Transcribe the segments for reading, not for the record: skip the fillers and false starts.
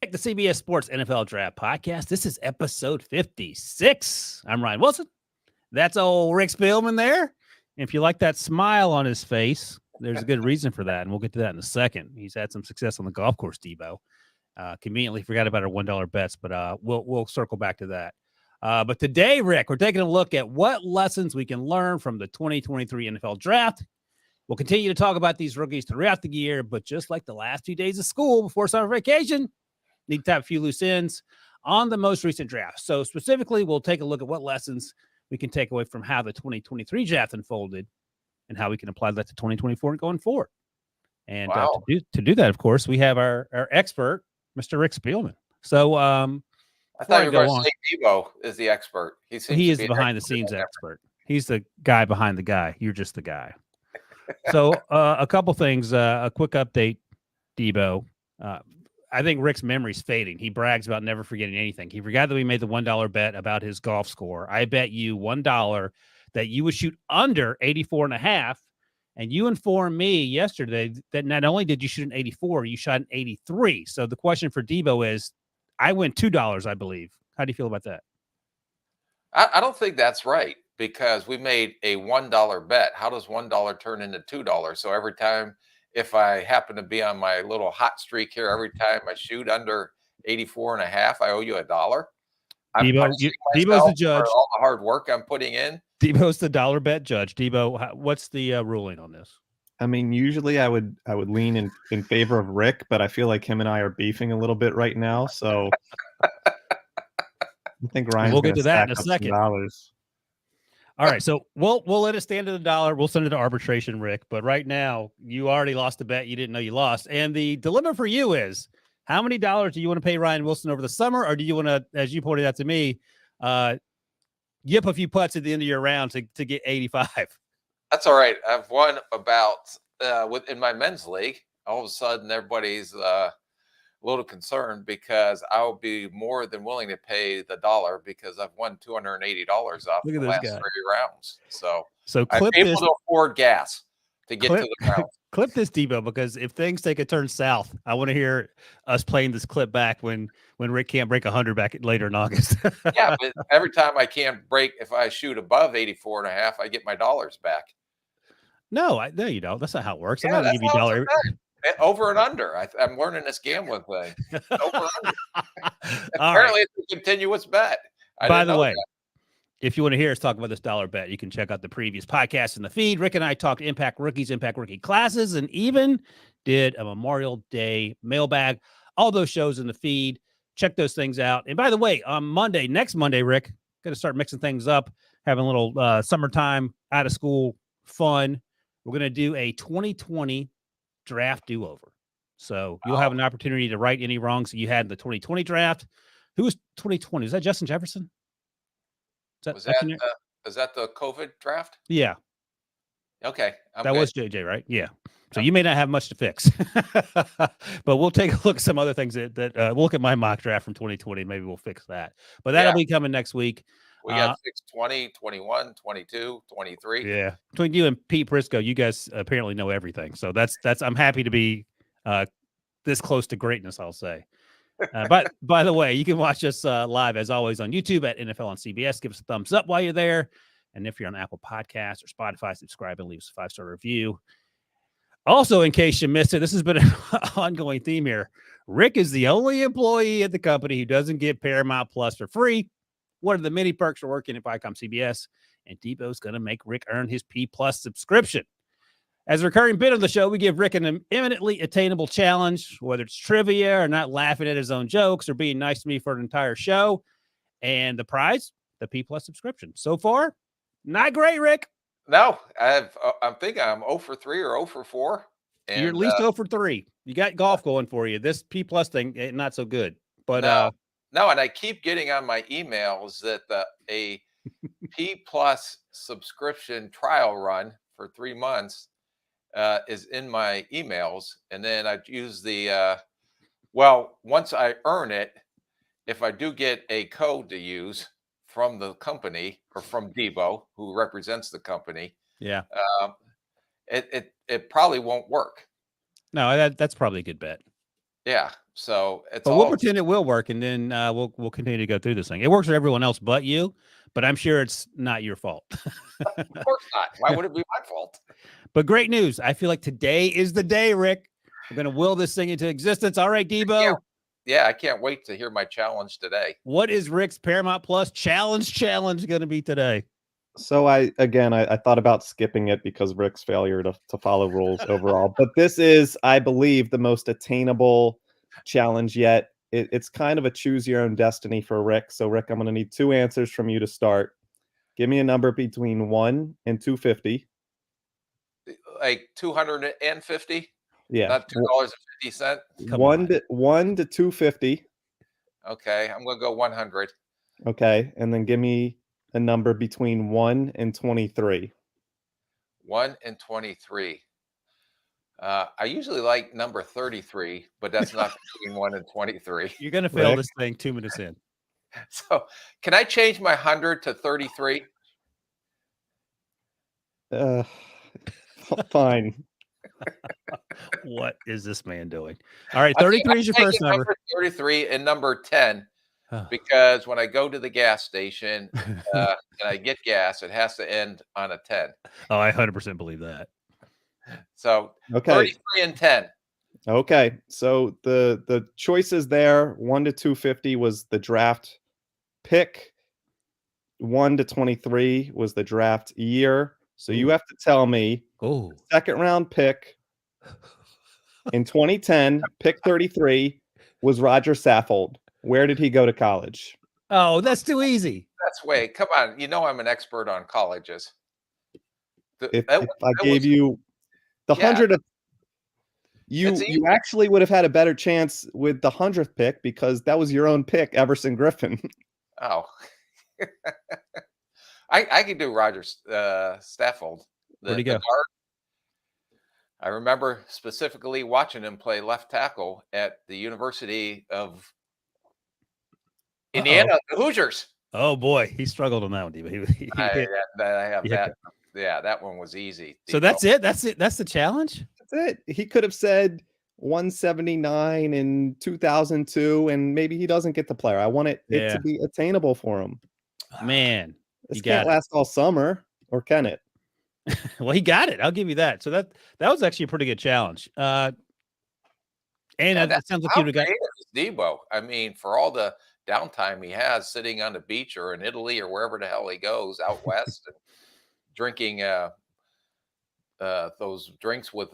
The CBS Sports NFL Draft Podcast. This is episode 56. I'm Ryan Wilson. That's old Rick Spielman there. And if you like that smile on his face, there's a good reason for that, and we'll get to that in a second. He's had some success on the golf course, Debo. Conveniently forgot about our $1 bets, but we'll circle back to that. But today, Rick, we're taking a look at what lessons we can learn from the 2023 NFL Draft. We'll continue to talk about these rookies throughout the year, but just like the last 2 days of school before summer vacation, need to have a few loose ends on the most recent draft. So specifically, we'll take a look at what lessons we can take away from how the 2023 draft unfolded and how we can apply that to 2024 and going forward. And to do that, of course, we have our expert, Mr. Rick Spielman. So I thought you were going to say Debo is the expert. He is the behind-the-scenes expert. He's the guy behind the guy. You're just the guy. So a couple things, a quick update, Debo. I think Rick's memory's fading. He brags about never forgetting anything. He forgot that we made the $1 bet about his golf score. I bet you $1 that you would shoot under 84.5, and you informed me yesterday that not only did you shoot an 84, you shot an 83. So the question for Debo is, I win $2, I believe. How do you feel about that? I don't think that's right, because we made a $1 bet. How does $1 turn into $2? So every time, if I happen to be on my little hot streak here, every time I shoot under 84.5, I owe you $1. Debo's the judge. For all the hard work I'm putting in. Debo's the dollar bet judge. Debo, what's the ruling on this? I mean, usually I would lean in favor of Rick, but I feel like him and I are beefing a little bit right now. So I think Ryan's we'll get to that in a second. $dollars. All right, so we'll let it stand at $1. We'll send it to arbitration, Rick. But right now, you already lost the bet. You didn't know you lost. And the dilemma for you is, how many dollars do you want to pay Ryan Wilson over the summer, or do you want to, as you pointed out to me, yip a few putts at the end of your round to get 85? That's all right. I've won about in my men's league. All of a sudden, everybody's a little concerned because I'll be more than willing to pay the $1 because I've won $280 off the last 3 rounds. So clip I'm able to afford gas to get to the round. Clip this, Debo, because if things take a turn south, I want to hear us playing this clip back when Rick can't break 100 back later in August. Yeah, but every time I can't break, if I shoot above 84.5, I get my dollars back. No, you don't. That's not how it works. Yeah, I'm not going to give you $1. Over and under. I'm learning this gambling thing. Over and under. Apparently, it's a continuous bet. By the way, if you want to hear us talk about this $1 bet, you can check out the previous podcast in the feed. Rick and I talked Impact Rookies, Impact Rookie classes, and even did a Memorial Day mailbag. All those shows in the feed. Check those things out. And by the way, on next Monday, Rick, going to start mixing things up, having a little summertime out of school fun. We're going to do a 2020 draft do-over. So you'll have an opportunity to right any wrongs that you had in the 2020 draft. Who was 2020? Was that Justin Jefferson? Is that the COVID draft? Yeah. Okay. That was JJ, right? Yeah. So you may not have much to fix, but we'll take a look at some other things that we'll look at my mock draft from 2020. Maybe we'll fix that, but that'll be coming next week. We got 620, 21, 22, 23. Yeah. Between you and Pete Prisco, you guys apparently know everything. So that's, I'm happy to be this close to greatness, I'll say. But by the way, you can watch us live as always on YouTube at NFL on CBS. Give us a thumbs up while you're there. And if you're on Apple Podcasts or Spotify, subscribe and leave us a 5-star review. Also, in case you missed it, this has been an ongoing theme here. Rick is the only employee at the company who doesn't get Paramount Plus for free. One of the many perks for working at Viacom CBS, and Debo's going to make Rick earn his P Plus subscription. As a recurring bit of the show, we give Rick an eminently attainable challenge, whether it's trivia or not laughing at his own jokes or being nice to me for an entire show. And the prize, the P Plus subscription. So far, not great, Rick. No, I'm thinking I'm 0 for 3 or 0 for 4. And, you're at least 0 for 3. You got golf going for you. This P Plus thing, not so good. But no, and I keep getting on my emails that a P Plus subscription trial run for 3 months is in my emails, and then I use the once I earn it, if I do get a code to use from the company or from Debo, who represents the company, it probably won't work. No, that's probably a good bet. Yeah. So it's But we'll all, pretend it will work, and then we'll continue to go through this thing. It works for everyone else but you, but I'm sure it's not your fault. of course not. Why would it be my fault? But great news. I feel like today is the day, Rick. We're going to will this thing into existence. All right, Debo. Yeah, I can't wait to hear my challenge today. What is Rick's Paramount Plus challenge going to be today? So I thought about skipping it because Rick's failure to follow rules overall. But this is, I believe, the most attainable challenge yet. It's kind of a choose your own destiny for Rick. So Rick, I'm going to need 2 answers from you to start. Give me a number between 1 and 250. Like 250, Yeah. not $2.50. Come 1 to 250. Okay, I'm gonna go 100. Okay. And then give me a number between 1 and 23. 1 and 23. I usually like number 33, but that's not between 1 and 23. You're going to fail Rick? this thing 2 minutes in. So can I change my 100 to 33? Fine. What is this man doing? All right, I'm 33 is your first taking number. 33 and number 10, because when I go to the gas station and I get gas, it has to end on a 10. Oh, I 100% believe that. So Okay. 33 and 10. Okay. So the choices there, 1 to 250 was the draft pick. 1 to 23 was the draft year. So you Ooh. have to tell me Oh, second round pick in 2010, pick 33 was Roger Saffold. Where did he go to college? oh, that's too easy. That's way. Come on, you know I'm an expert on colleges. If I gave was, you the yeah, 100 of it's easy. you actually would have had a better chance with the 100th pick because that was your own pick, Everson Griffin. Oh, I could do Roger Saffold. Where'd he The go? guard. I remember specifically watching him play left tackle at the University of Indiana, the Hoosiers. Oh boy, he struggled on that one, Debo. I have he that. Yeah, that one was easy. So that's it. That's it. That's the challenge. That's it. He could have said 179 in 2002, and maybe he doesn't get the player. I want it to be attainable for him. Man, This can't it. last all summer, or can it? Well, he got it. I'll give you that. So that was actually a pretty good challenge. And that sounds like you'd have got Debo. I mean, for all the downtime he has sitting on the beach or in Italy or wherever the hell he goes out west and drinking those drinks with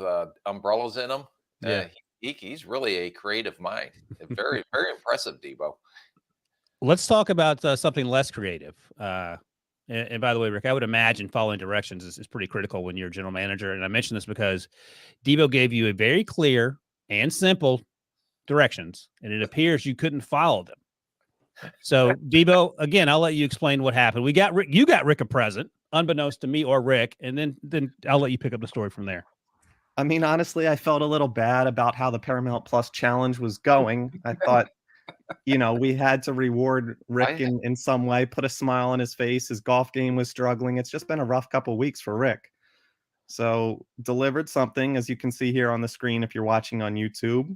umbrellas in them. Yeah. He's really a creative mind. Very, very impressive, Debo. Let's talk about something less creative. And by the way, Rick, I would imagine following directions is pretty critical when you're a general manager. And I mention this because Debo gave you a very clear and simple directions, and it appears you couldn't follow them. So, Debo, again, I'll let you explain what happened. You got Rick a present, unbeknownst to me or Rick, and then I'll let you pick up the story from there. I mean, honestly, I felt a little bad about how the Paramount Plus challenge was going. I thought, we had to reward Rick in some way, put a smile on his face. His golf game was struggling. It's just been a rough couple of weeks for Rick. So delivered something, as you can see here on the screen if you're watching on YouTube.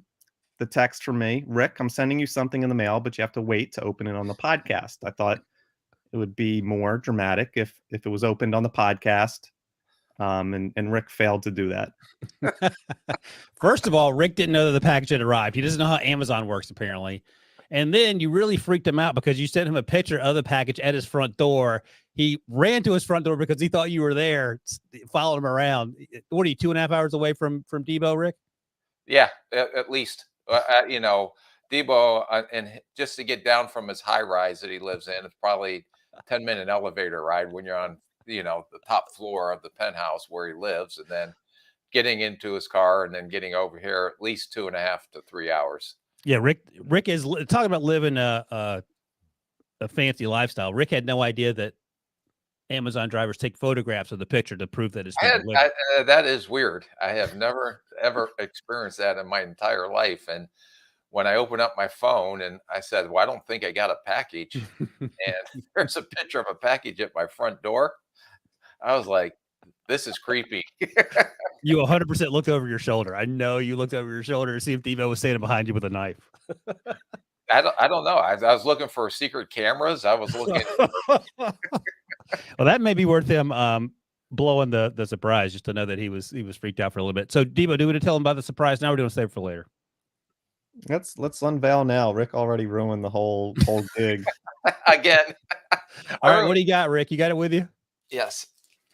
The text from me, Rick, I'm sending you something in the mail, but you have to wait to open it on the podcast. I thought it would be more dramatic if it was opened on the podcast. And Rick failed to do that. First of all, Rick didn't know that the package had arrived. He doesn't know how Amazon works, apparently. And then you really freaked him out because you sent him a picture of the package at his front door. He ran to his front door because he thought you were there, followed him around. What are you, 2.5 hours away from Debo, Rick? Yeah, at least. Debo, and just to get down from his high rise that he lives in, it's probably a 10-minute elevator ride when you're on, the top floor of the penthouse where he lives, and then getting into his car and then getting over here at least 2.5 to 3 hours. Yeah, Rick is talking about living a fancy lifestyle. Rick had no idea that Amazon drivers take photographs of the picture to prove that it's been delivered. That is weird. I have never ever experienced that in my entire life. And when I opened up my phone and I said, "Well, I don't think I got a package," and there's a picture of a package at my front door, I was like, This is creepy. You 100% looked over your shoulder. I know you looked over your shoulder to see if Debo was standing behind you with a knife. I don't know. I was looking for secret cameras. I was looking. Well, that may be worth him blowing the surprise just to know that he was freaked out for a little bit. So Debo, do we want to tell him about the surprise now? We're doing save for later. Let's unveil now. Rick already ruined the whole gig. Again. All right, what do you got, Rick? You got it with you? Yes.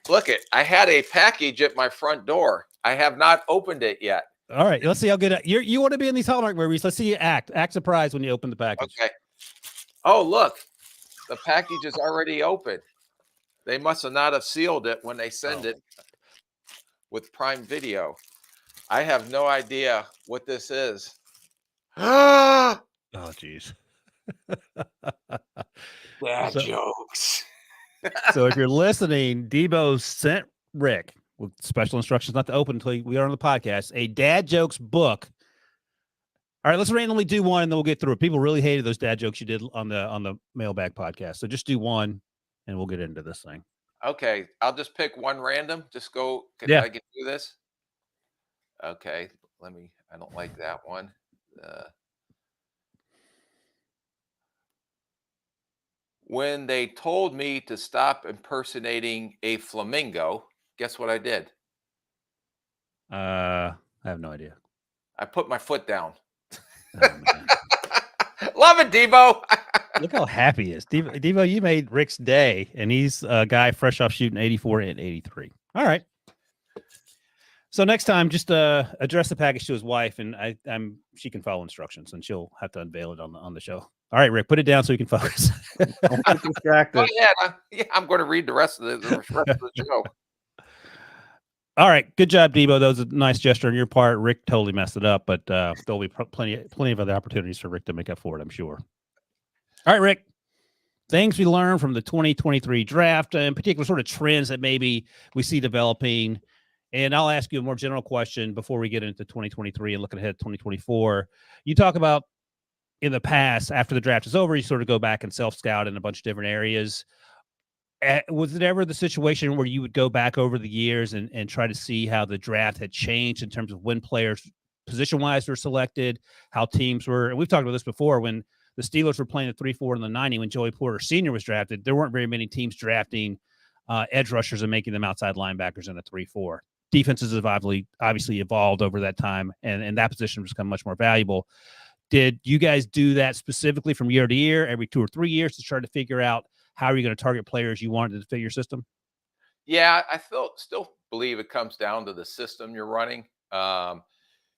Look it. I had a package at my front door. I have not opened it yet. All right, let's see how good you want to be in these Hallmark movies. Let's see you act surprised when you open the package. Okay. Oh, look. The package is already open. They must have not have sealed it when they send it with Prime Video. I have no idea what this is. Oh, geez. Bad jokes. So if you're listening, Debo sent Rick with special instructions not to open until we are on the podcast, a dad jokes book. All right, let's randomly do one and then we'll get through it. People really hated those dad jokes you did on the mailbag podcast. So just do one and we'll get into this thing. Okay, I'll just pick one random. Just go. I get through this? Okay, I don't like that one. When they told me to stop impersonating a flamingo, guess what I did? I have no idea. I put my foot down. Oh, Love it, Debo. Look how happy he is. Debo, you made Rick's day, and he's a guy fresh off shooting 84 and 83. All right. So next time, just address the package to his wife, and she can follow instructions, and she'll have to unveil it on the show. All right, Rick, put it down so you can focus. Don't get distracted. Oh, yeah, I'm going to read the rest of the show. All right, good job, Debo. That was a nice gesture on your part. Rick totally messed it up, but there'll be plenty of other opportunities for Rick to make up for it, I'm sure. All right, Rick. Things we learned from the 2023 draft, in particular, sort of trends that maybe we see developing. And I'll ask you a more general question before we get into 2023 and looking ahead to 2024. You talk about in the past, after the draft is over, you sort of go back and self-scout in a bunch of different areas. Was it ever the situation where you would go back over the years and try to see how the draft had changed in terms of when players position-wise were selected, how teams were? And we've talked about this before when the Steelers were playing the 3-4 in the 90 when Joey Porter Sr. was drafted. There weren't very many teams drafting edge rushers and making them outside linebackers in the 3-4. Defenses have obviously evolved over that time, and that position has become much more valuable. Did you guys do that specifically from year to year, every 2 or 3 years, to try to figure out how are you going to target players you wanted to fit your system? Yeah, I still believe it comes down to the system you're running.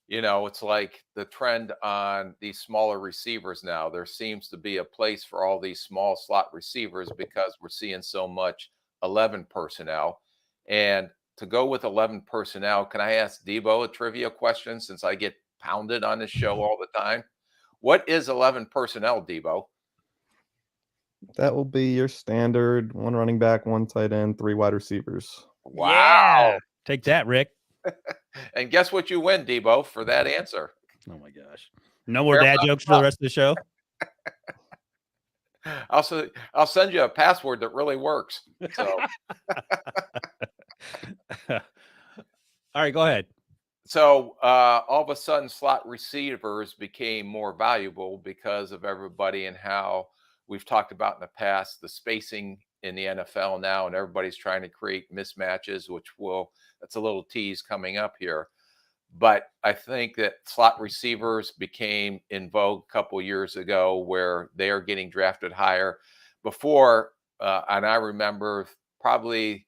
It's like the trend on these smaller receivers now. There seems to be a place for all these small slot receivers because we're seeing so much 11 personnel. And to go with 11 personnel, can I ask Debo a trivia question since I get pounded on this show all the time? What is 11 personnel, Debo? That will be your standard 1 running back, 1 tight end, 3 wide receivers. Wow. Yeah. Take that, Rick. And guess what you win, Debo, for that answer? Oh, my gosh. No more dad jokes for the rest of the show? I'll send you a password that really works. So. All right, go ahead. So all of a sudden, slot receivers became more valuable because of everybody and how we've talked about in the past, the spacing in the NFL now, and everybody's trying to create mismatches, that's a little tease coming up here. But I think that slot receivers became in vogue a couple of years ago where they are getting drafted higher. Before, and I remember probably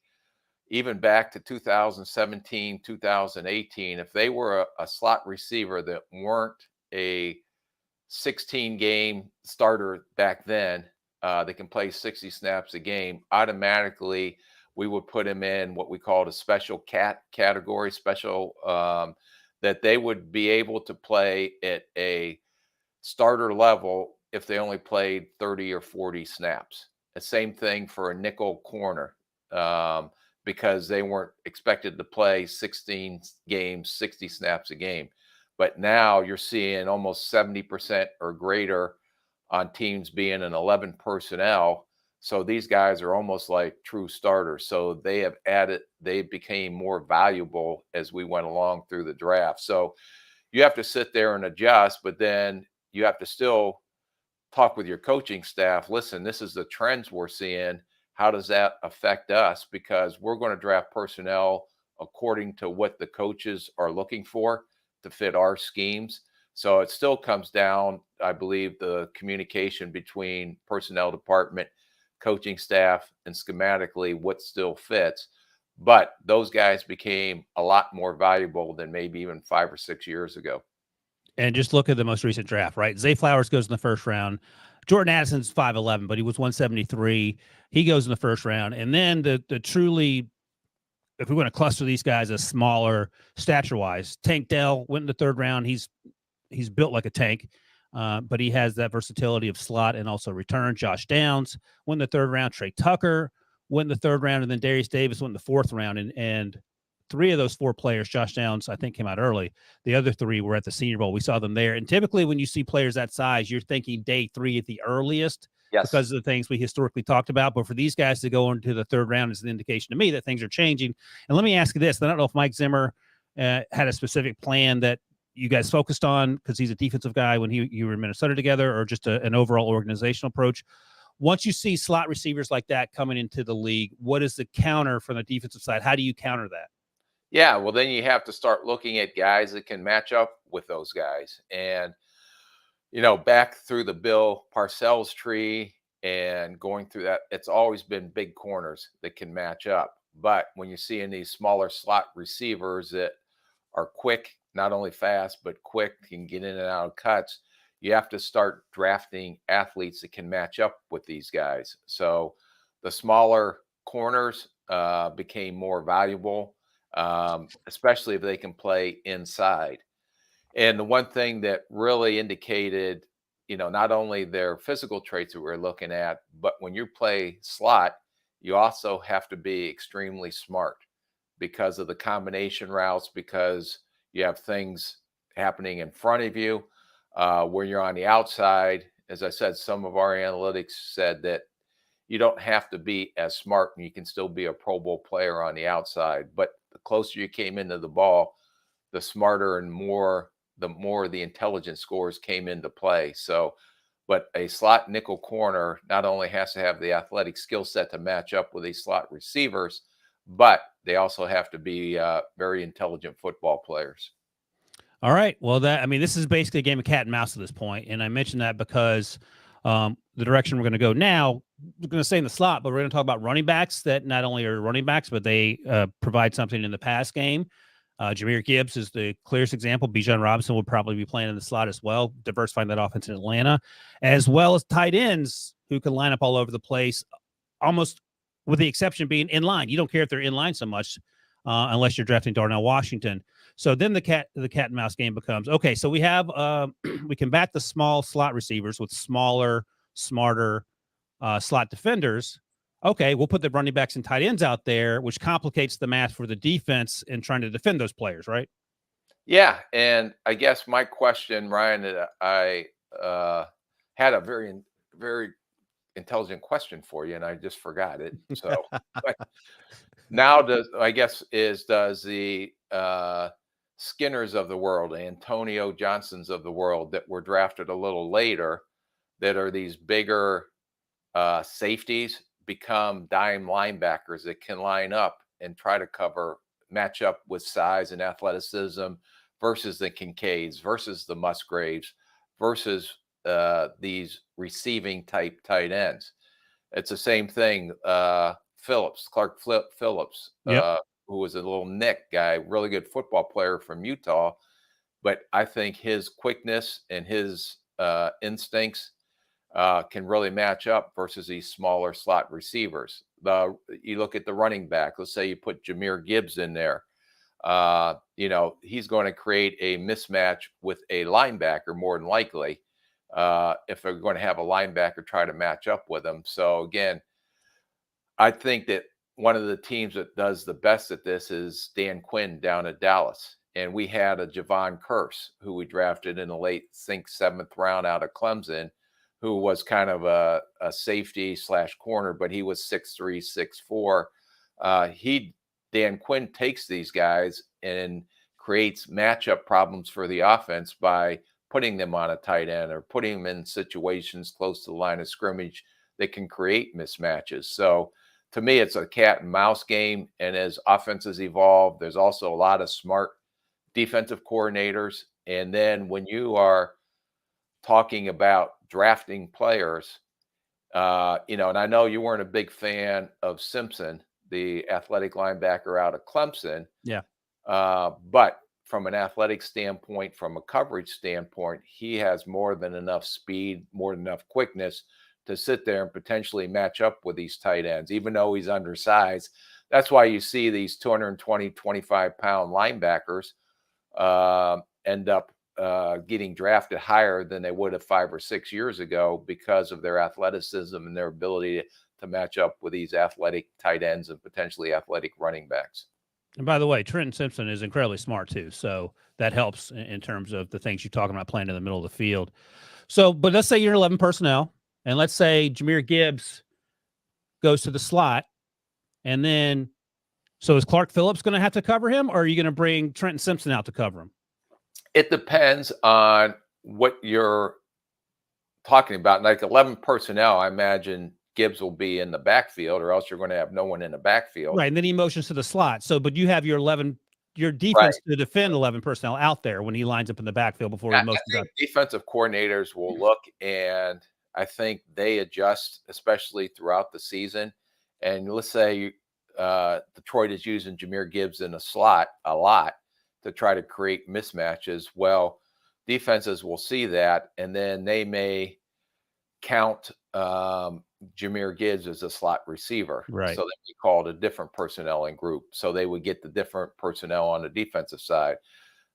even back to 2017, 2018, if they were a slot receiver that weren't a 16-game starter back then, they can play 60 snaps a game, automatically we would put him in what we called a special category, that they would be able to play at a starter level if they only played 30 or 40 snaps. The same thing for a nickel corner, because they weren't expected to play 16 games, 60 snaps a game. But now you're seeing almost 70% or greater on teams being an 11 personnel So these guys are almost like true starters. So they became more valuable as we went along through the draft. So you have to sit there and adjust, but then you have to still talk with your coaching staff. Listen, this is the trends we're seeing. How does that affect us? Because we're going to draft personnel according to what the coaches are looking for to fit our schemes. So it still comes down, I believe, the communication between personnel department, coaching staff, and schematically what still fits. But those guys became a lot more valuable than maybe even 5 or 6 years ago. And just look at the most recent draft, right? Zay Flowers goes in the first round. Jordan Addison's 5'11", but he was 173. He goes in the first round. And then the truly, if we want to cluster these guys as smaller stature-wise, Tank Dell went in the third round. He's built like a tank, but he has that versatility of slot and also return. Josh Downs went in the third round. Trey Tucker went in the third round, and then Darius Davis went in the fourth round. And 3 of those 4 players, Josh Downs, I think, came out early. The other 3 were at the Senior Bowl. We saw them there. And typically when you see players that size, you're thinking day 3 at the earliest because of the things we historically talked about. But for these guys to go into the third round is an indication to me that things are changing. And let me ask you this. I don't know if Mike Zimmer had a specific plan that you guys focused on because he's a defensive guy when you were in Minnesota together, or just an overall organizational approach. Once you see slot receivers like that coming into the league, what is the counter from the defensive side? How do you counter that? Yeah, well, then you have to start looking at guys that can match up with those guys. And, back through the Bill Parcells tree and going through that, it's always been big corners that can match up. But when you see in these smaller slot receivers that are quick, not only fast, but quick, can get in and out of cuts, you have to start drafting athletes that can match up with these guys. So the smaller corners became more valuable, especially if they can play inside. And the one thing that really indicated, not only their physical traits that we're looking at, but when you play slot, you also have to be extremely smart because of the combination routes, because you have things happening in front of you. When you're on the outside, as I said, some of our analytics said that you don't have to be as smart and you can still be a Pro Bowl player on the outside. But the closer you came into the ball, the smarter and the more the intelligence scores came into play. So, but a slot nickel corner not only has to have the athletic skill set to match up with these slot receivers, but they also have to be very intelligent football players. All right. Well, this is basically a game of cat and mouse at this point. And I mentioned that because the direction we're going to go now, we're going to stay in the slot, but we're going to talk about running backs that not only are running backs, but they provide something in the pass game. Jahmyr Gibbs is the clearest example. Bijan Robinson will probably be playing in the slot as well, diversifying that offense in Atlanta, as well as tight ends who can line up all over the place, almost with the exception being in line. You don't care if they're in line so much unless you're drafting Darnell Washington. So then the cat and mouse game becomes, okay, so we have we combat the small slot receivers with smaller, smarter slot defenders. Okay, we'll put the running backs and tight ends out there, which complicates the math for the defense in trying to defend those players, right? Yeah, and I guess my question, Ryan, that I had a very, very intelligent question for you, and I just forgot it. So but now, does the Skinners of the world, Antonio Johnsons of the world that were drafted a little later, that are these bigger safeties, become dime linebackers that can line up and try to match up with size and athleticism versus the Kincaids, versus the Musgraves, versus these receiving type tight ends. It's the same thing. Clark Phillips, Yep. who was a little Nick guy, really good football player from Utah. But I think his quickness and his instincts can really match up versus these smaller slot receivers. You look at the running back. Let's say you put Jahmyr Gibbs in there. He's going to create a mismatch with a linebacker more than likely if they're going to have a linebacker try to match up with him. So again, I think that one of the teams that does the best at this is Dan Quinn down at Dallas. And we had a Javon Curse, who we drafted in the late, 7th round out of Clemson, who was kind of a safety / corner, but he was 6'3", 6'4". Dan Quinn takes these guys and creates matchup problems for the offense by putting them on a tight end or putting them in situations close to the line of scrimmage that can create mismatches. So to me, it's a cat and mouse game. And as offenses evolve, there's also a lot of smart defensive coordinators. And then when you are talking about drafting players, and I know you weren't a big fan of Simpson, the athletic linebacker out of Clemson. Yeah. But from an athletic standpoint, from a coverage standpoint, he has more than enough speed, more than enough quickness to sit there and potentially match up with these tight ends, even though he's undersized. That's why you see these 220, 25-pound linebackers end up getting drafted higher than they would have 5 or 6 years ago because of their athleticism and their ability to match up with these athletic tight ends and potentially athletic running backs. And by the way, Trenton Simpson is incredibly smart too. So that helps in terms of the things you're talking about playing in the middle of the field. So, but let's say you're 11 personnel and let's say Jahmyr Gibbs goes to the slot. And then, so is Clark Phillips going to have to cover him, or are you going to bring Trenton Simpson out to cover him? It depends on what you're talking about. Like 11 personnel, I imagine Gibbs will be in the backfield, or else you're going to have no one in the backfield. Right. And then he motions to the slot. So, but you have your defense to defend 11 personnel out there when he lines up in the backfield before he motions up. Defensive coordinators will look, and I think they adjust, especially throughout the season. And let's say Detroit is using Jahmyr Gibbs in the slot a lot to try to create mismatches. Well, defenses will see that, and then they may count Jahmyr Gibbs as a slot receiver. Right. So they called a different personnel and group. So they would get the different personnel on the defensive side.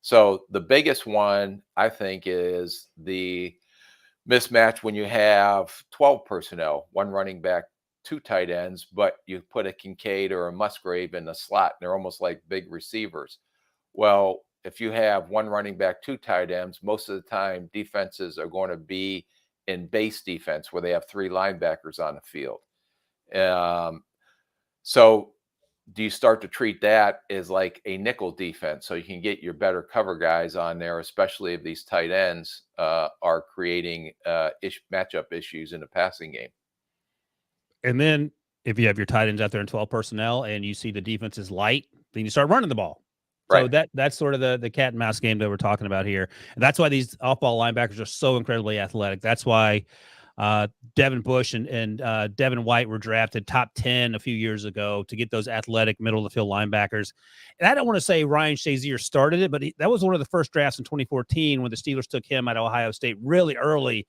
So the biggest one, I think, is the mismatch when you have 12 personnel, one running back, 2 tight ends, but you put a Kincaid or a Musgrave in the slot, and they're almost like big receivers. Well, if you have one running back, 2 tight ends, most of the time defenses are going to be in base defense where they have 3 linebackers on the field. So do you start to treat that as like a nickel defense so you can get your better cover guys on there, especially if these tight ends are creating matchup issues in the passing game? And then if you have your tight ends out there in 12 personnel and you see the defense is light, then you start running the ball. So Right. that's sort of the cat and mouse game that we're talking about here. And that's why these off-ball linebackers are so incredibly athletic. That's why Devin Bush and Devin White were drafted top 10 a few years ago to get those athletic middle-of-the-field linebackers. And I don't want to say Ryan Shazier started it, but that was one of the first drafts in 2014 when the Steelers took him out of Ohio State really early.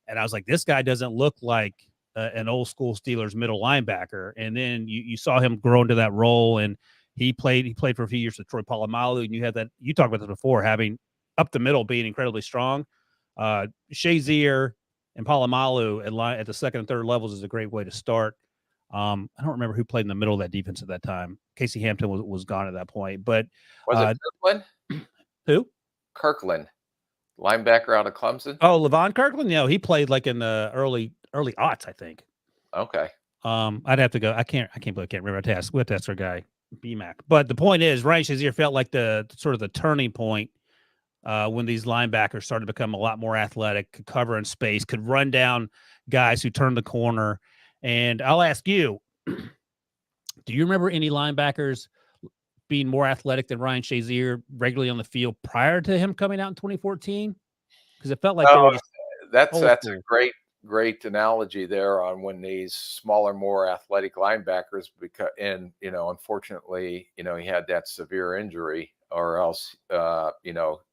And I was like, this guy doesn't look like an old-school Steelers middle linebacker. And then you saw him grow into that role, and he played for a few years with Troy Polamalu, and you had that. You talked about this before, having up the middle being incredibly strong. Shazier and Polamalu at the second and third levels is a great way to start. I don't remember who played in the middle of that defense at that time. Casey Hampton was gone at that point, but Was it Kirkland? Who? Kirkland, linebacker out of Clemson. Oh, Levon Kirkland. No, he played like in the early aughts, I think. Okay. I'd have to go. I can't believe I can't remember. We have to ask our guy BMAC. But the point is, Ryan Shazier felt like the sort of the turning point when these linebackers started to become a lot more athletic, could cover in space, could run down guys who turned the corner. And I'll ask you, do you remember any linebackers being more athletic than Ryan Shazier regularly on the field prior to him coming out in 2014? Because it felt like they were just that's a great analogy there on when these smaller, more athletic linebackers, because, and unfortunately, he had that severe injury, or else,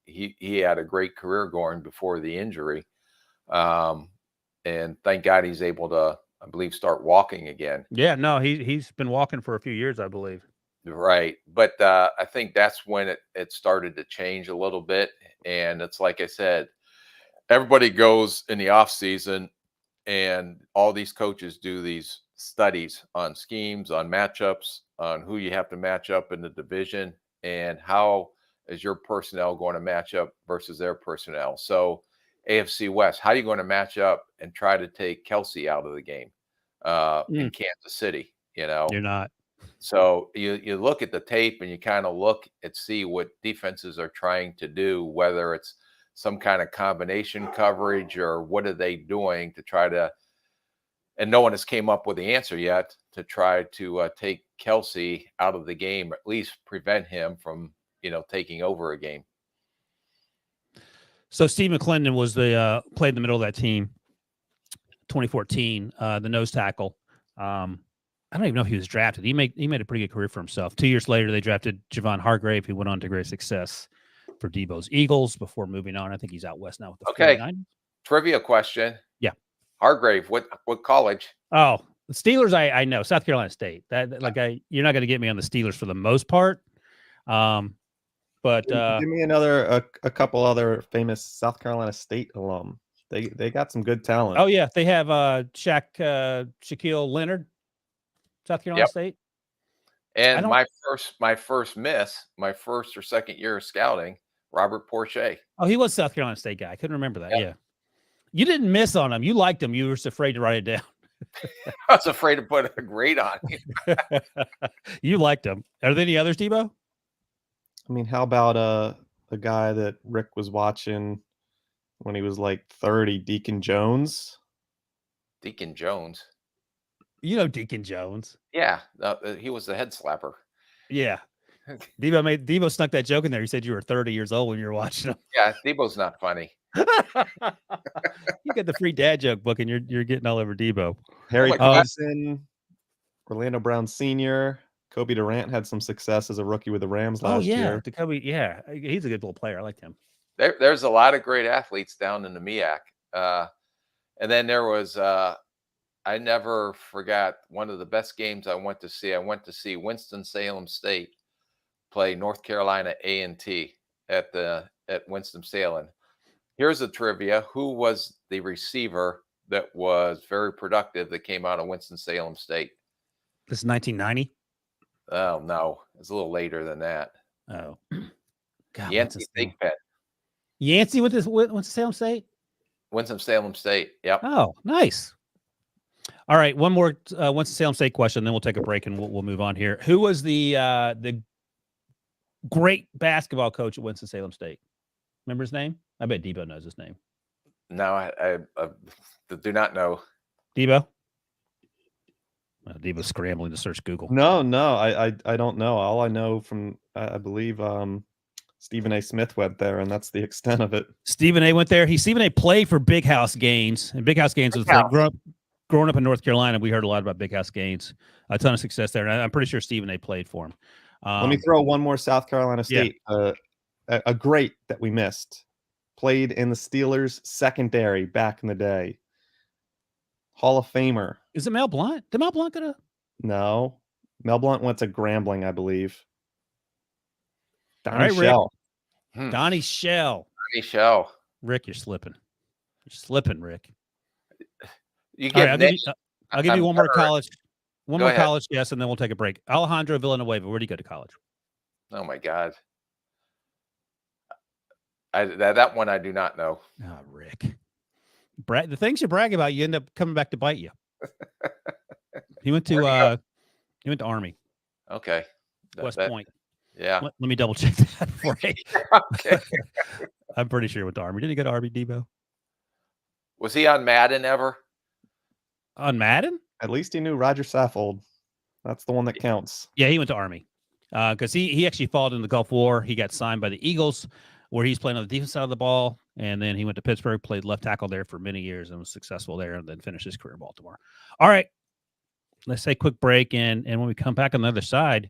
he had a great career going before the injury, and thank God he's able to, I believe, start walking again. Yeah, no, he's been walking for a few years, I believe. Right, but I think that's when it started to change a little bit, and it's like I said, everybody goes in the off season. And all these coaches do these studies on schemes, on matchups, on who you have to match up in the division, and how is your personnel going to match up versus their personnel. So AFC West. How are you going to match up and try to take Kelsey out of the game in Kansas City? You're not. So you look at the tape and you kind of look and see what defenses are trying to do, whether it's some kind of combination coverage or what are they doing to try to, and no one has came up with the answer yet, to try to take Kelsey out of the game, or at least prevent him from, taking over a game. So Steve McClendon was played in the middle of that team, 2014, the nose tackle. I don't even know if he was drafted. He made a pretty good career for himself. 2 years later, they drafted Javon Hargrave, who went on to great success for Debo's Eagles before moving on. I think he's out west now with the 49ers. Trivia question. Yeah. Hargrave, what college? Oh, the Steelers, I know. South Carolina State. You're not going to get me on the Steelers for the most part. But give me a couple other famous South Carolina State alum. They got some good talent. Oh yeah, they have Shaquille Leonard, South Carolina State. And my first or second year of scouting, Robert Porcher. Oh, he was South Carolina State guy. I couldn't remember that. Yeah. You didn't miss on him. You liked him. You were just afraid to write it down. I was afraid to put a grade on him. You liked him. Are there any others, Debo? I mean, how about a guy that Rick was watching when he was like 30, Deacon Jones? Deacon Jones. You know Deacon Jones. Yeah, he was the head slapper. Yeah. Debo snuck that joke in there. He said you were 30 years old when you were watching him. Yeah, Debo's not funny. You get the free dad joke book and you're getting all over Debo. Harry Carson, Orlando Brown Sr., Kobe Durant had some success as a rookie with the Rams last year. Kobe, he's a good little player. I like him. There's a lot of great athletes down in the MEAC. And then there was, I never forgot one of the best games I went to see. I went to see Winston-Salem State play North Carolina A&T at Winston-Salem. Here's a trivia. Who was the receiver that was very productive that came out of Winston-Salem State? This is 1990? Oh, no. It's a little later than that. Oh. God, Yancey State Pet. Yancey with Winston-Salem State? Winston-Salem State, yep. Oh, nice. All right, one more Winston-Salem State question, then we'll take a break and we'll move on here. Who was the great basketball coach at Winston-Salem State? Remember his name? I bet Debo knows his name. No, I do not know. Debo? Debo's scrambling to search Google. No, I don't know. All I know from, I believe, Stephen A. Smith went there, and that's the extent of it. Stephen A. went there. Stephen A. played for Big House Gaines, and Big House Gaines was like, growing up in North Carolina, we heard a lot about Big House Gaines. A ton of success there, and I'm pretty sure Stephen A. played for him. Let me throw one more South Carolina State, a great that we missed. Played in the Steelers secondary back in the day. Hall of Famer. Is it Mel Blount? Did Mel Blount go to? No. Mel Blount went to Grambling, I believe. Donnie Shell. Donnie Shell. Donnie Shell. Rick, you're slipping. You're slipping, Rick. You get I'll give you one more college. One more college guess, and then we'll take a break. Alejandro Villanueva. Where did he go to college? Oh, my God. That one I do not know. Oh, Rick. The things you brag about, you end up coming back to bite you. He went to Army. Okay. West Point. Yeah. Let me double check that for you. Okay. I'm pretty sure he went to Army. Did he go to Army, Debo? Was he on Madden ever? On Madden? At least he knew Roger Saffold. That's the one that counts. Yeah, he went to Army. Because he actually fought in the Gulf War. He got signed by the Eagles, where he's playing on the defense side of the ball. And then he went to Pittsburgh, played left tackle there for many years and was successful there, and then finished his career in Baltimore. All right. Let's take a quick break. And when we come back on the other side,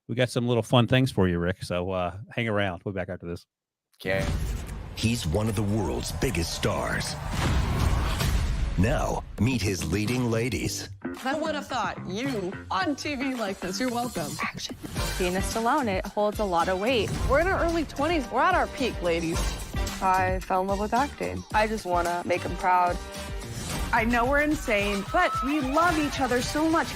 we got some little fun things for you, Rick. So hang around. We'll be back after this. Okay. He's one of the world's biggest stars. Now, meet his leading ladies. I would have thought you on TV like this. You're welcome. Action. Being a Stallone, it holds a lot of weight. We're in our early 20s. We're at our peak, ladies. I fell in love with acting. I just want to make him proud. I know we're insane, but we love each other so much.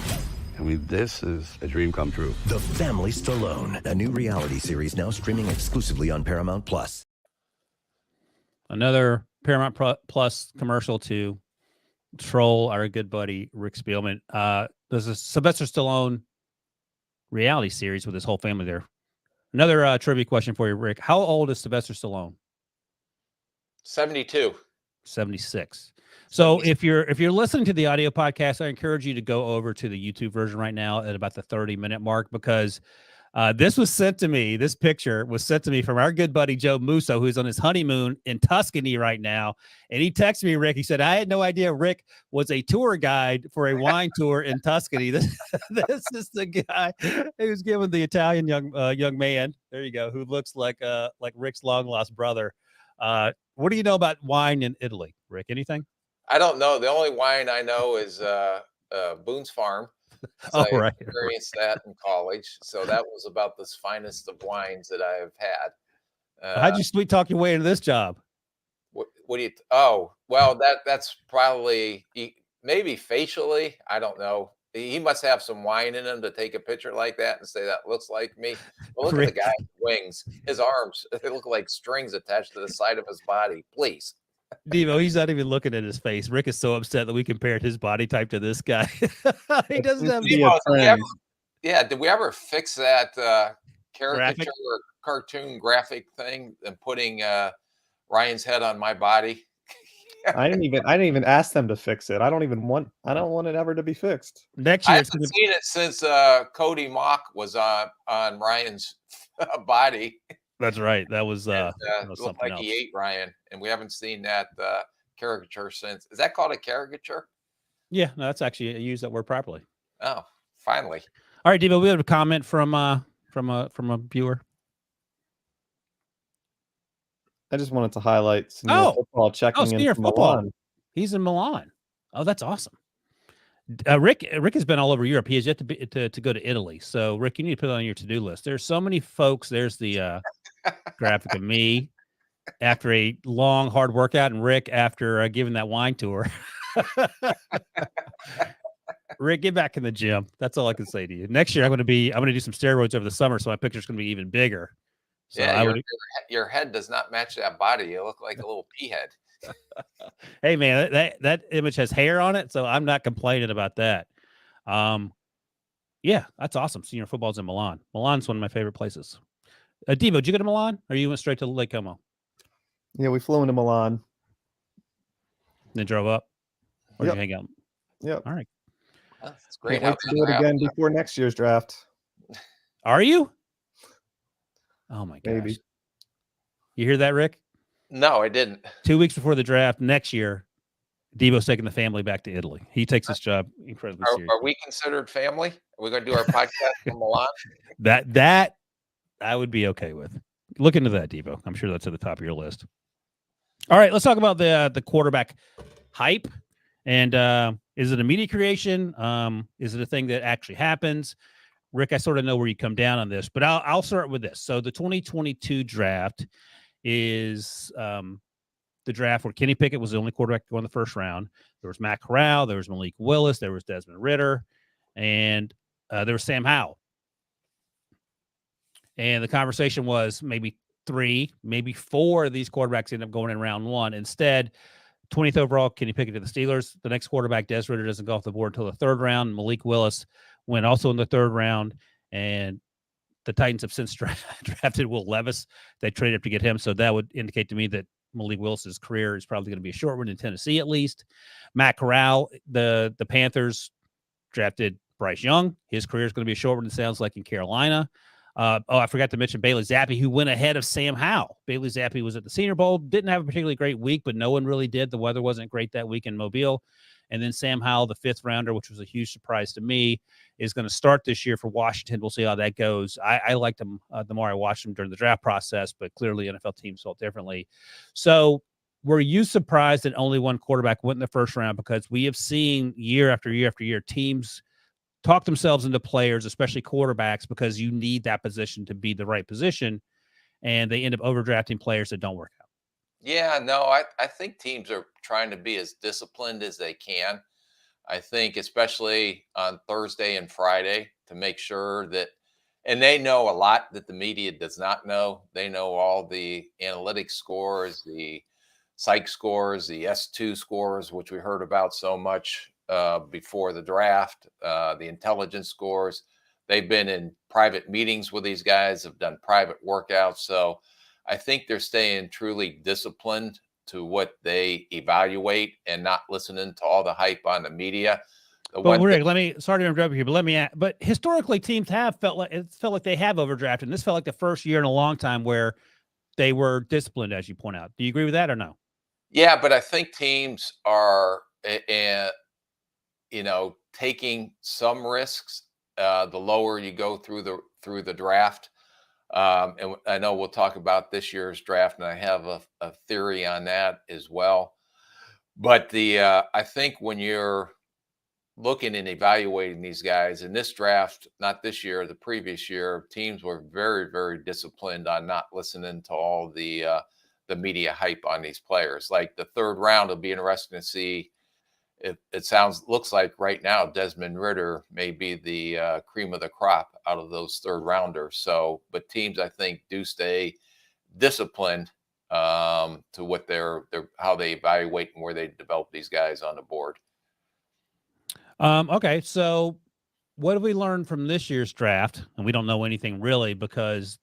I mean, this is a dream come true. The Family Stallone, a new reality series now streaming exclusively on Paramount+. Another Paramount Plus commercial to troll our good buddy Rick Spielman. There's a Sylvester Stallone reality series with his whole family there. Another trivia question for you, Rick. How old is Sylvester Stallone? 72. 76. So if you're listening to the audio podcast, I encourage you to go over to the YouTube version right now at about the 30-minute mark, because this was sent to me. This picture was sent to me from our good buddy Joe Musso, who's on his honeymoon in Tuscany right now. And he texted me, Rick. He said, I had no idea Rick was a tour guide for a wine tour in Tuscany. This is the guy who's giving the Italian young man, there you go, who looks like Rick's long lost brother. What do you know about wine in Italy, Rick? Anything? I don't know. The only wine I know is Boone's Farm. Oh, I right. experienced that in college. So that was about the finest of wines that I have had. How'd you sweet talk your way into this job? What do you? Oh, well, that's probably maybe facially. I don't know. He must have some wine in him to take a picture like that and say that looks like me. But look at the guy's wings, his arms. They look like strings attached to the side of his body. Please. Devo, he's not even looking at his face. Rick is so upset that we compared his body type to this guy. He doesn't have did we ever fix that caricature or cartoon graphic thing and putting Ryan's head on my body? I didn't even ask them to fix it. I don't want it ever to be fixed. Next year, I haven't seen it since Cody Mock was on Ryan's body. That's right. That was looked like else. He ate Ryan, and we haven't seen that caricature since. Is that called a caricature? Yeah, no, that's actually use that word properly. Oh, finally. All right, Devo, we have a comment from a viewer. I just wanted to highlight some football checking in from Milan. He's in Milan. Oh, that's awesome. Rick has been all over Europe. He has yet to go to Italy. So, Rick, you need to put it on your to-do list. There's so many folks. There's the graphic of me after a long, hard workout, and Rick after giving that wine tour. Rick, get back in the gym. That's all I can say to you. Next year, I'm going to do some steroids over the summer, so my picture's going to be even bigger. So yeah, your head does not match that body. You look like a little pea head. Hey man, that image has hair on it, so I'm not complaining about that. Yeah, that's awesome. Senior football's in Milan. Milan's one of my favorite places. Devo, did you go to Milan, or you went straight to Lake Como? Yeah, we flew into Milan. Then drove up, or did you hang out? Yep. All right. That's great. Can't wait to do it again before next year's draft. Are you? Oh my gosh. Maybe. You hear that, Rick? No, I didn't. 2 weeks before the draft next year, Devo's taking the family back to Italy. He takes this job incredibly seriously. Are we considered family? Are we going to do our podcast from Milan? That I would be okay with. Look into that, Devo. I'm sure that's at the top of your list. All right, let's talk about the quarterback hype. And is it a media creation? Is it a thing that actually happens? Rick, I sort of know where you come down on this, but I'll start with this. So the 2022 draft is the draft where Kenny Pickett was the only quarterback to go in the first round. There was Matt Corral, there was Malik Willis, there was Desmond Ridder, and there was Sam Howell. And the conversation was maybe 3, maybe 4 of these quarterbacks end up going in round 1. Instead, 20th overall, Kenny Pickett to the Steelers. The next quarterback, Des Ridder, doesn't go off the board until the 3rd round. Malik Willis went also in the 3rd round, and the Titans have since drafted Will Levis. They traded up to get him, so that would indicate to me that Malik Willis's career is probably going to be a short one in Tennessee at least. Matt Corral, the Panthers drafted Bryce Young. His career is going to be a short one, it sounds like, in Carolina. I forgot to mention Bailey Zappi, who went ahead of Sam Howell. Bailey Zappi was at the Senior Bowl, didn't have a particularly great week, but no one really did. The weather wasn't great that week in Mobile. And then Sam Howell, the 5th rounder, which was a huge surprise to me, is going to start this year for Washington. We'll see how that goes. I liked him the more I watched him during the draft process, but clearly NFL teams felt differently. So were you surprised that only one quarterback went in the first round? Because we have seen year after year after year teams talk themselves into players, especially quarterbacks, because you need that position to be the right position, and they end up overdrafting players that don't work out. Yeah, no, I think teams are trying to be as disciplined as they can. I think especially on Thursday and Friday to make sure that, and they know a lot that the media does not know. They know all the analytics scores, the psych scores, the S2 scores, which we heard about so much before the draft, the intelligence scores. They've been in private meetings with these guys, have done private workouts. So I think they're staying truly disciplined to what they evaluate and not listening to all the hype on the media. But Rick, sorry to interrupt you, but but historically teams have felt like they have overdrafted. And this felt like the first year in a long time where they were disciplined, as you point out. Do you agree with that or no? Yeah, but I think teams are, taking some risks. The lower you go through the draft, and I know we'll talk about this year's draft, and I have a theory on that as well. But I think when you're looking and evaluating these guys in this draft, not this year, the previous year, teams were very, very disciplined on not listening to all the media hype on these players. Like the third round will be interesting to see. Looks like right now Desmond Ridder may be the cream of the crop out of those third rounders. So, but teams I think do stay disciplined to what how they evaluate and where they develop these guys on the board. Okay, so what have we learned from this year's draft? And we don't know anything really because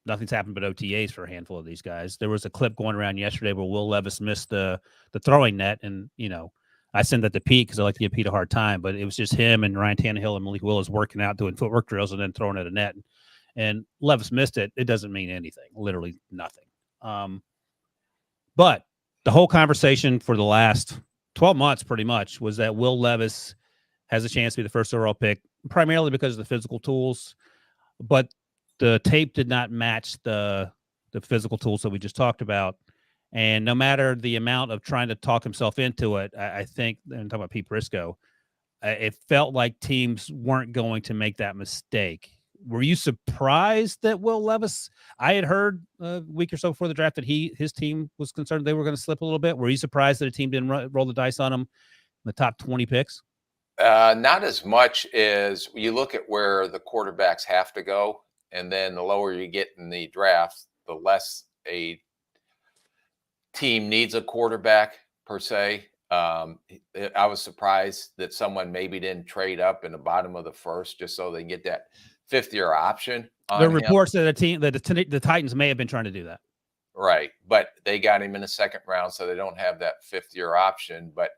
nothing's happened but OTAs for a handful of these guys. There was a clip going around yesterday where Will Levis missed the throwing net, and I sent that to Pete because I like to give Pete a hard time, but it was just him and Ryan Tannehill and Malik Willis working out, doing footwork drills, and then throwing at a net. And Levis missed it. It doesn't mean anything, literally nothing. But the whole conversation for the last 12 months pretty much was that Will Levis has a chance to be the first overall pick, primarily because of the physical tools, but the tape did not match the physical tools that we just talked about. And no matter the amount of trying to talk himself into it, I think, and talking about Pete Briscoe, it felt like teams weren't going to make that mistake. Were you surprised that Will Levis? I had heard a week or so before the draft that his team was concerned they were going to slip a little bit. Were you surprised that a team didn't roll the dice on him in the top 20 picks? Not as much as you look at where the quarterbacks have to go, and then the lower you get in the draft, the less a team needs a quarterback per se. I was surprised that someone maybe didn't trade up in the bottom of the first just so they can get that fifth-year option. There are reports that the Titans may have been trying to do that. Right, but they got him in the second round, so they don't have that fifth-year option. But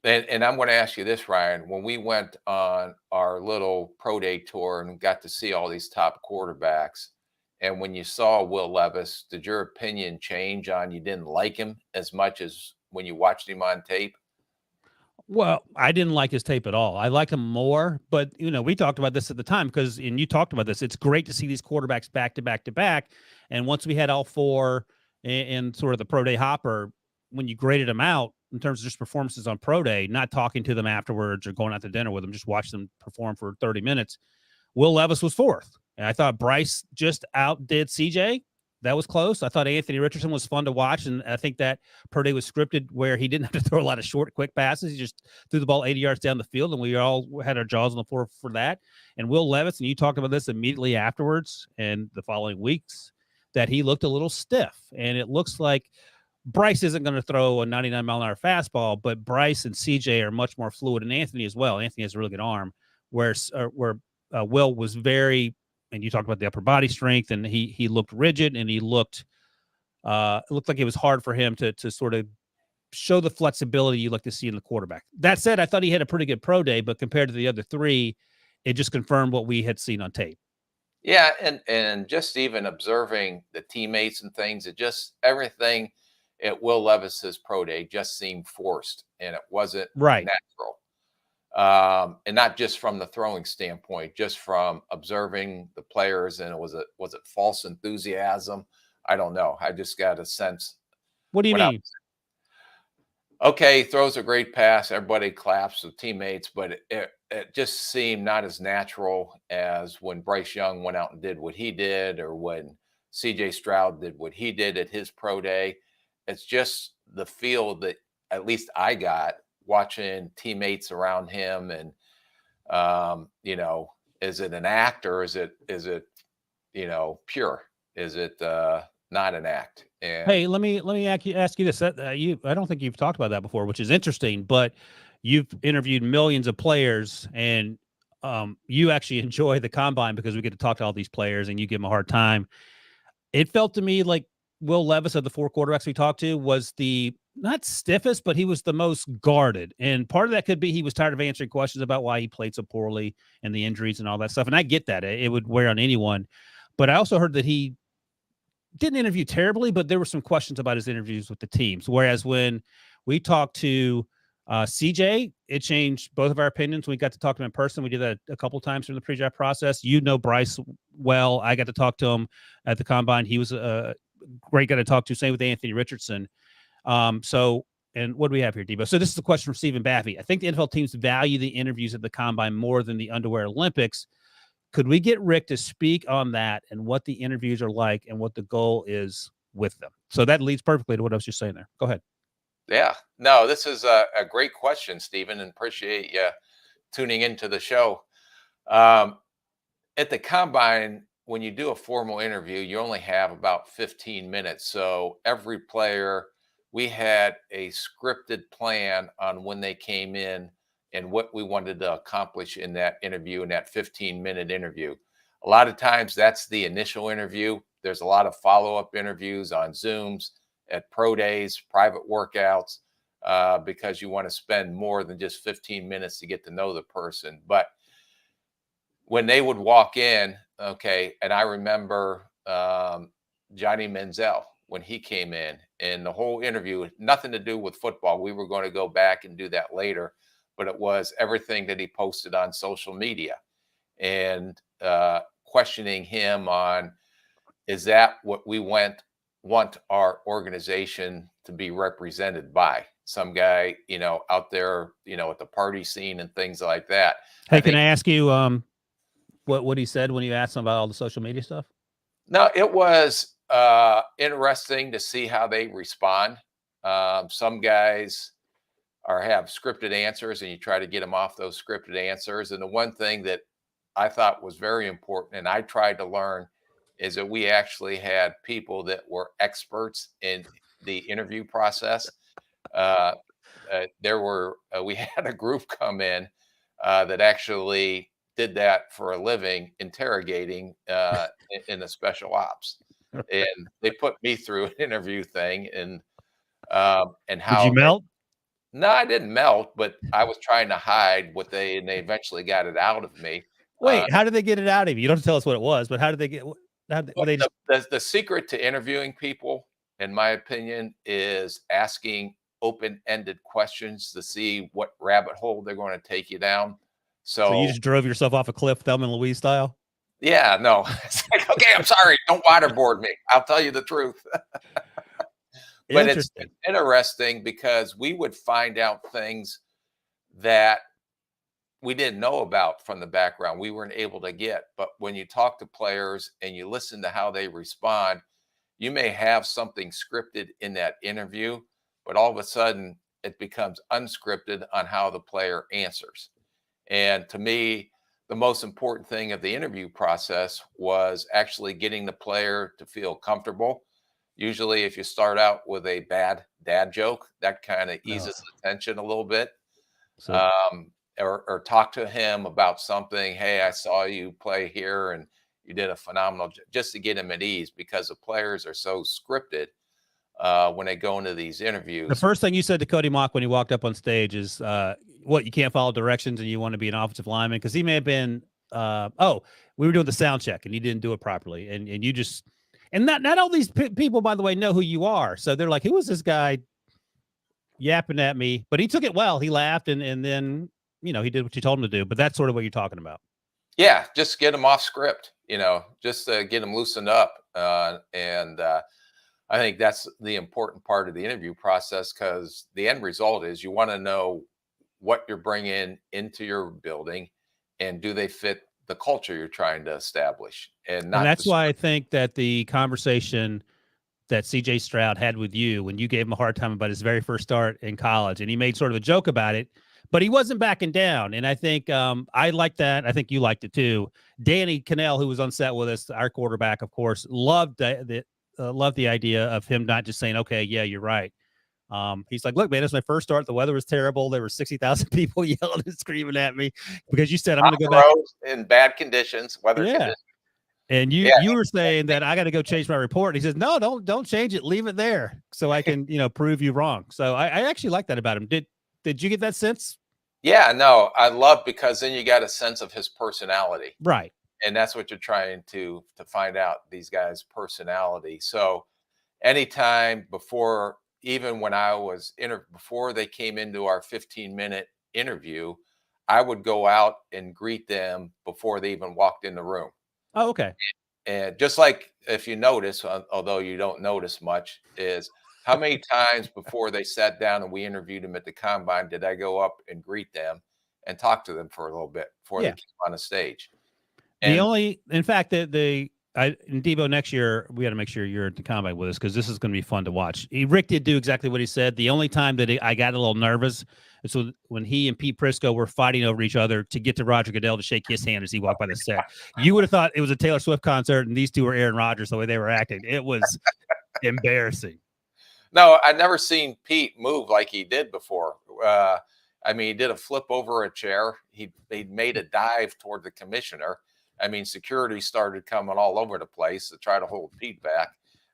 and I'm going to ask you this, Ryan. When we went on our little pro day tour and got to see all these top quarterbacks, and when you saw Will Levis, did your opinion change on you didn't like him as much as when you watched him on tape? Well, I didn't like his tape at all. I like him more, but we talked about this at the time and you talked about this. It's great to see these quarterbacks back to back to back. And once we had all four in sort of the pro day hopper, when you graded them out in terms of just performances on pro day, not talking to them afterwards or going out to dinner with them, just watch them perform for 30 minutes. Will Levis was fourth. And I thought Bryce just outdid CJ. That was close. I thought Anthony Richardson was fun to watch, and I think that Purdy was scripted where he didn't have to throw a lot of short, quick passes. He just threw the ball 80 yards down the field, and we all had our jaws on the floor for that. And Will Levis, and you talked about this immediately afterwards and the following weeks, that he looked a little stiff. And it looks like Bryce isn't going to throw a 99-mile-an-hour fastball, but Bryce and CJ are much more fluid, and Anthony as well. Anthony has a really good arm, where Will was very – and you talked about the upper body strength, and he looked rigid, and it looked like it was hard for him to sort of show the flexibility you like to see in the quarterback. That said, I thought he had a pretty good pro day, but compared to the other three, it just confirmed what we had seen on tape. Yeah, and just even observing the teammates and things, it just everything at Will Levis's pro day just seemed forced, and it wasn't natural. And not just from the throwing standpoint, just from observing the players. And was it false enthusiasm? I don't know. I just got a sense. What do you mean? Okay, throws a great pass. Everybody claps with teammates, but it just seemed not as natural as when Bryce Young went out and did what he did, or when CJ Stroud did what he did at his pro day. It's just the feel that at least I got watching teammates around him, and is it an act, or is it pure? Is it not an act? And Hey, let me ask you this. I don't think you've talked about that before, which is interesting. But you've interviewed millions of players, and you actually enjoy the combine because we get to talk to all these players, and you give them a hard time. It felt to me like Will Levis of the 4 quarterbacks we talked to was the not stiffest, but he was the most guarded. And part of that could be he was tired of answering questions about why he played so poorly and the injuries and all that stuff. And I get that. It would wear on anyone. But I also heard that he didn't interview terribly, but there were some questions about his interviews with the teams. Whereas when we talked to CJ, it changed both of our opinions. We got to talk to him in person. We did that a couple times during the pre-draft process. You know Bryce well. I got to talk to him at the combine. He was a great guy to talk to. Same with Anthony Richardson. And what do we have here, Debo? So this is a question from Stephen Baffy. I think the NFL teams value the interviews at the combine more than the underwear Olympics. Could we get Rick to speak on that and what the interviews are like and what the goal is with them? So that leads perfectly to what I was just saying there. Go ahead. yeah, no, this is a great question, Stephen, and appreciate you tuning into the show. At the combine, when you do a formal interview, you only have about 15 minutes. So every player, we had a scripted plan on when they came in and what we wanted to accomplish in that interview, in that 15-minute interview. A lot of times that's the initial interview. There's a lot of follow-up interviews on Zooms, at pro days, private workouts, because you want to spend more than just 15 minutes to get to know the person. But when they would walk in, okay, and I remember Johnny Manziel when he came in, and the whole interview, nothing to do with football. We were going to go back and do that later, but it was everything that he posted on social media and questioning him on, is that what we want our organization to be represented by? Some guy, out there, at the party scene and things like that. Hey, can I ask you what he said when you asked him about all the social media stuff? No, it was interesting to see how they respond. Some guys have scripted answers, and you try to get them off those scripted answers. And the one thing that I thought was very important, and I tried to learn, is that we actually had people that were experts in the interview process. We had a group come in that actually did that for a living, interrogating in the special ops, and they put me through an interview thing, and how did you melt? No, I didn't melt, but I was trying to hide and they eventually got it out of me. Wait, how did they get it out of you? You don't have to tell us what it was, but how did they get? The secret to interviewing people, in my opinion, is asking open-ended questions to see what rabbit hole they're going to take you down. So you just drove yourself off a cliff, Thelma and Louise style? Yeah, no. It's like, okay, I'm sorry. Don't waterboard me. I'll tell you the truth. But it's interesting because we would find out things that we didn't know about from the background. We weren't able to get. But when you talk to players and you listen to how they respond, you may have something scripted in that interview, but all of a sudden it becomes unscripted on how the player answers. And to me, the most important thing of the interview process was actually getting the player to feel comfortable. Usually if you start out with a bad dad joke, that kind of eases the tension a little bit. Or talk to him about something. Hey, I saw you play here and you did a phenomenal job, just to get him at ease, because the players are so scripted when they go into these interviews. The first thing you said to Cody Mock when he walked up on stage is, what, you can't follow directions and you want to be an offensive lineman? Because he may have been, we were doing the sound check and you didn't do it properly. And you just, and not all these people, by the way, know who you are. So they're like, who is this guy yapping at me? But he took it well. He laughed and then, he did what you told him to do. But that's sort of what you're talking about. Yeah, just get them off script, just get them loosened up. And I think that's the important part of the interview process, because the end result is you want to know what you're bringing into your building and do they fit the culture you're trying to establish. And that's why I think that the conversation that CJ Stroud had with you when you gave him a hard time about his very first start in college, and he made sort of a joke about it, but he wasn't backing down. And I think I like that. I think you liked it too. Danny Cannell, who was on set with us, our quarterback, of course, loved the love the idea of him not just saying, okay, yeah, you're right. He's like, look, man, it's my first start. The weather was terrible. There were 60,000 people yelling and screaming at me because you said I'm going to go back in bad conditions, weather conditions. And you were saying that I got to go change my report. And he says, no, don't change it. Leave it there so I can, prove you wrong. So I actually like that about him. Did you get that sense? Yeah, no, I love, because then you got a sense of his personality. Right. And that's what you're trying to find out, these guys' personality. So anytime before, even when I was before they came into our 15-minute interview, I would go out and greet them before they even walked in the room. Oh, okay. And just like, if you notice, although you don't notice much, is how many times before they sat down and we interviewed them at the combine did I go up and greet them and talk to them for a little bit before they came on the stage? And in fact, in Debo next year, we got to make sure you're at the combine with us because this is going to be fun to watch. Rick did do exactly what he said. The only time that I got a little nervous is when he and Pete Prisco were fighting over each other to get to Roger Goodell to shake his hand as he walked by the set. You would have thought it was a Taylor Swift concert and these two were Aaron Rodgers the way they were acting. It was embarrassing. No, I'd never seen Pete move like he did before. He did a flip over a chair. He made a dive toward the commissioner. Security started coming all over the place to try to hold Pete back.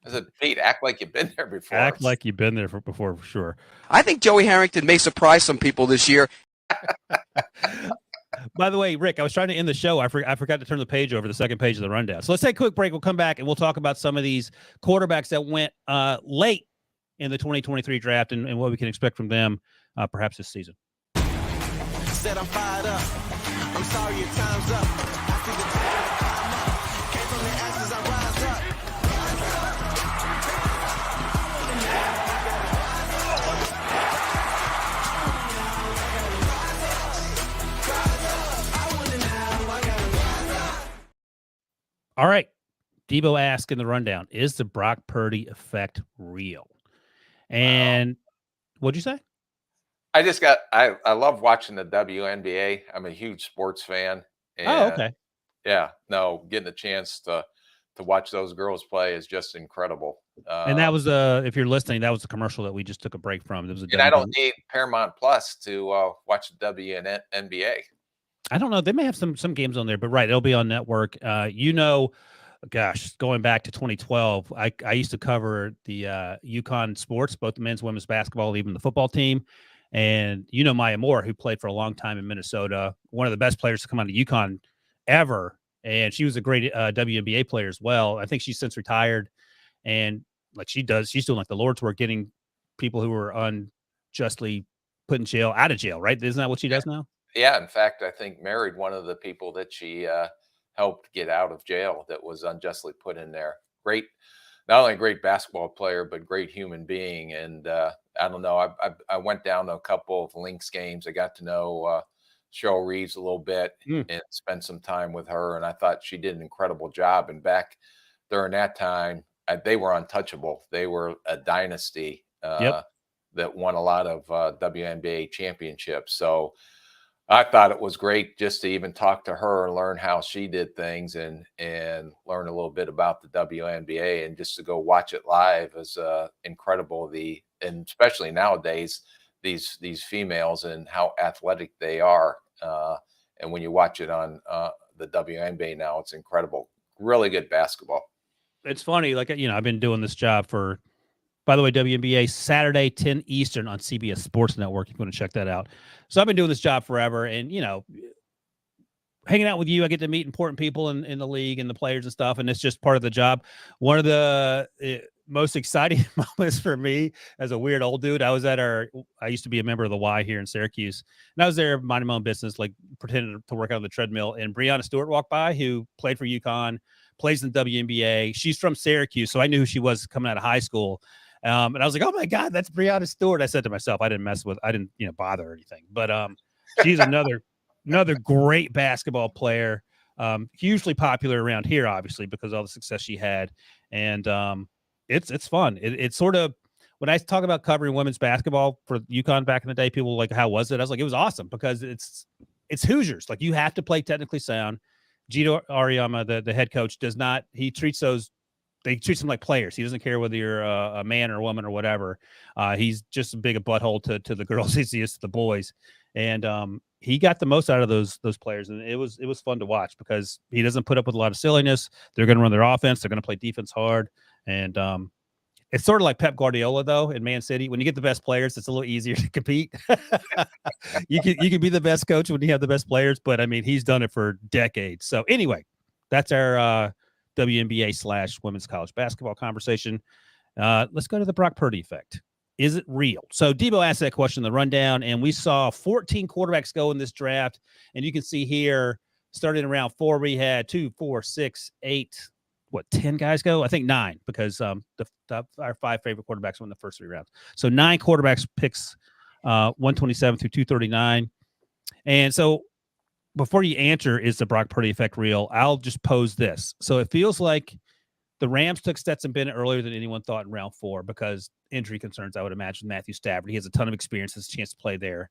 I said, Pete, act like you've been there before. Act like you've been there before, for sure. I think Joey Harrington may surprise some people this year. By the way, Rick, I was trying to end the show. I forgot to turn the page over, the second page of the rundown. So let's take a quick break. We'll come back and we'll talk about some of these quarterbacks that went late in the 2023 draft and what we can expect from them perhaps this season. Said I'm fired up. I'm sorry your time's up. I see the time came from the ashes, I rise up. All right. Debo asked in the rundown, is the Brock Purdy effect real? And what'd you say? I love watching the WNBA. I'm a huge sports fan. And okay. Yeah, no, getting a chance to watch those girls play is just incredible. And that was if you're listening, that was the commercial that we just took a break from. And I don't need Paramount Plus to watch the WNBA. I don't know. They may have some games on there, but right, it'll be on network. Gosh, going back to 2012, I used to cover the UConn sports, both the men's and women's basketball, even the football team. And Maya Moore, who played for a long time in Minnesota, one of the best players to come out of UConn ever. And she was a great WNBA player as well. I think she's since retired. And she's doing the Lord's work, getting people who were unjustly put in jail out of jail, right? Isn't that what she does now? Yeah. In fact, I think married one of the people that she helped get out of jail that was unjustly put in there. Great, not only a great basketball player, but great human being. And I don't know, I went down to a couple of Lynx games. I got to know Cheryl Reeves a little bit and spent some time with her. And I thought she did an incredible job. And back during that time, they were untouchable. They were a dynasty that won a lot of WNBA championships. So I thought it was great just to even talk to her and learn how she did things and learn a little bit about the WNBA, and just to go watch it live is incredible. And especially nowadays, these females and how athletic they are. And when you watch it on the WNBA now, it's incredible. Really good basketball. It's funny. I've been doing this job for, by the way, WNBA Saturday, 10 Eastern on CBS Sports Network. You're going to check that out. So I've been doing this job forever, and, hanging out with you, I get to meet important people in the league and the players and stuff. And it's just part of the job. One of the most exciting moments for me as a weird old dude, I used to be a member of the Y here in Syracuse, and I was there minding my own business, pretending to work out on the treadmill. And Breonna Stewart walked by, who played for UConn, plays in the WNBA. She's from Syracuse, so I knew who she was coming out of high school. And I was like, oh my God, that's Breonna Stewart. I said to myself, I didn't bother or anything, but she's another great basketball player, hugely popular around here, obviously, because of all the success she had. And it's fun. It's sort of, when I talk about covering women's basketball for UConn back in the day, people were like, how was it? I was like, it was awesome, because it's Hoosiers. You have to play technically sound. Gino Auriemma, the head coach, he treats those they treat him like players. He doesn't care whether you're a man or a woman or whatever. He's just as big a butthole to the girls as he is to the boys. And he got the most out of those players, and it was fun to watch because he doesn't put up with a lot of silliness. They're going to run their offense. They're going to play defense hard, and it's sort of like Pep Guardiola though in Man City. When you get the best players, it's a little easier to compete. you can be the best coach when you have the best players, but I mean he's done it for decades. So anyway, that's our WNBA / women's college basketball conversation. Let's go to the Brock Purdy effect. Is it real? So Debo asked that question in the rundown, and we saw 14 quarterbacks go in this draft. And you can see here, starting in round 4, we had 2, 4, 6, 8, 10 guys go? I think 9, because our 5 favorite quarterbacks won the first 3 rounds. So 9 quarterbacks picks 127 through 239. And so before you answer, is the Brock Purdy effect real? I'll just pose this. So it feels like the Rams took Stetson Bennett earlier than anyone thought in round 4 because injury concerns, I would imagine. Matthew Stafford, he has a ton of experience, has a chance to play there.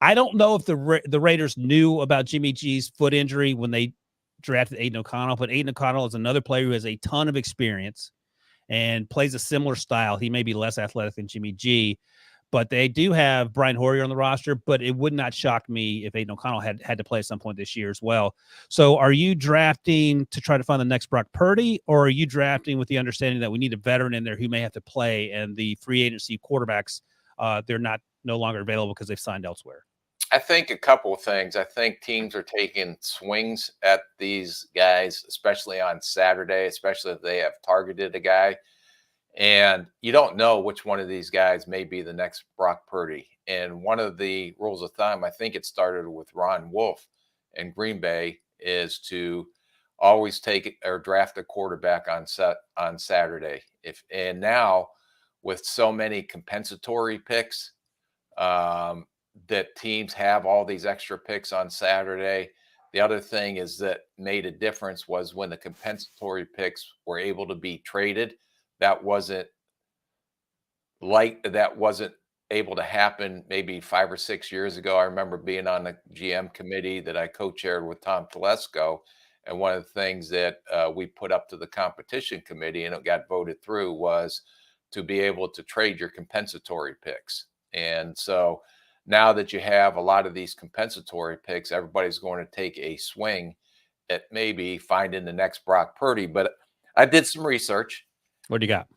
I don't know if the Raiders knew about Jimmy G's foot injury when they drafted Aiden O'Connell, but Aiden O'Connell is another player who has a ton of experience and plays a similar style. He may be less athletic than Jimmy G, but they do have Brian Hoyer on the roster, but it would not shock me if Aiden O'Connell had to play at some point this year as well. So are you drafting to try to find the next Brock Purdy, or are you drafting with the understanding that we need a veteran in there who may have to play, and the free agency quarterbacks, they're no longer available because they've signed elsewhere? I think a couple of things. I think teams are taking swings at these guys, especially on Saturday, especially if they have targeted a guy. And you don't know which one of these guys may be the next Brock Purdy. And one of the rules of thumb, I think it started with Ron Wolf in Green Bay, is to always take or draft a quarterback on Saturday. And now with so many compensatory picks, that teams have all these extra picks on Saturday. The other thing is that made a difference was when the compensatory picks were able to be traded. That wasn't able to happen maybe 5 or 6 years ago. I remember being on the GM committee that I co-chaired with Tom Telesco. And one of the things that we put up to the competition committee, and it got voted through, was to be able to trade your compensatory picks. And so now that you have a lot of these compensatory picks, everybody's going to take a swing at maybe finding the next Brock Purdy. But I did some research. What do you got?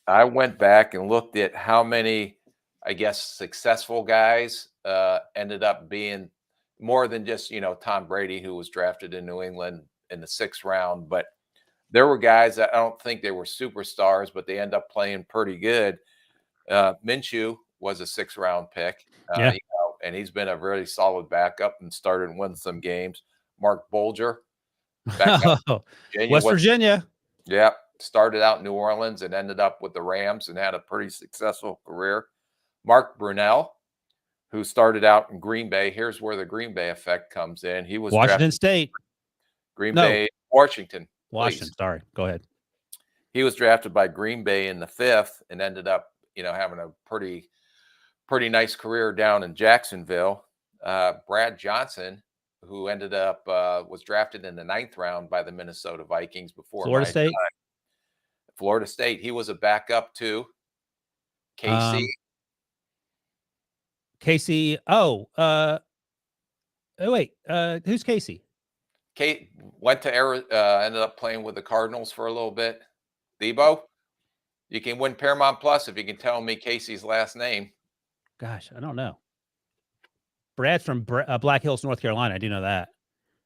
I went back and looked at how many, I guess, successful guys ended up being more than just, Tom Brady, who was drafted in New England in the 6th round. But there were guys that I don't think they were superstars, but they end up playing pretty good. Minshew was a 6th round pick. Yeah. And he's been a really solid backup and started and won some games. Mark Bolger, West Virginia. Yeah. Started out in New Orleans and ended up with the Rams and had a pretty successful career. Mark Brunell, who started out in Green Bay. Here's where the Green Bay effect comes in. He was Washington State. Washington. Washington. Sorry. Go ahead. He was drafted by Green Bay in the 5th and ended up, having a pretty nice career down in Jacksonville. Brad Johnson, who ended up was drafted in the 9th round by the Minnesota Vikings before Florida State. Florida State. He was a backup to KC. Casey. Who's Casey? Kate went to ended up playing with the Cardinals for a little bit. Debo, you can win Paramount Plus if you can tell me Casey's last name. Gosh, I don't know. Brad's from Black Hills, North Carolina. I do know that.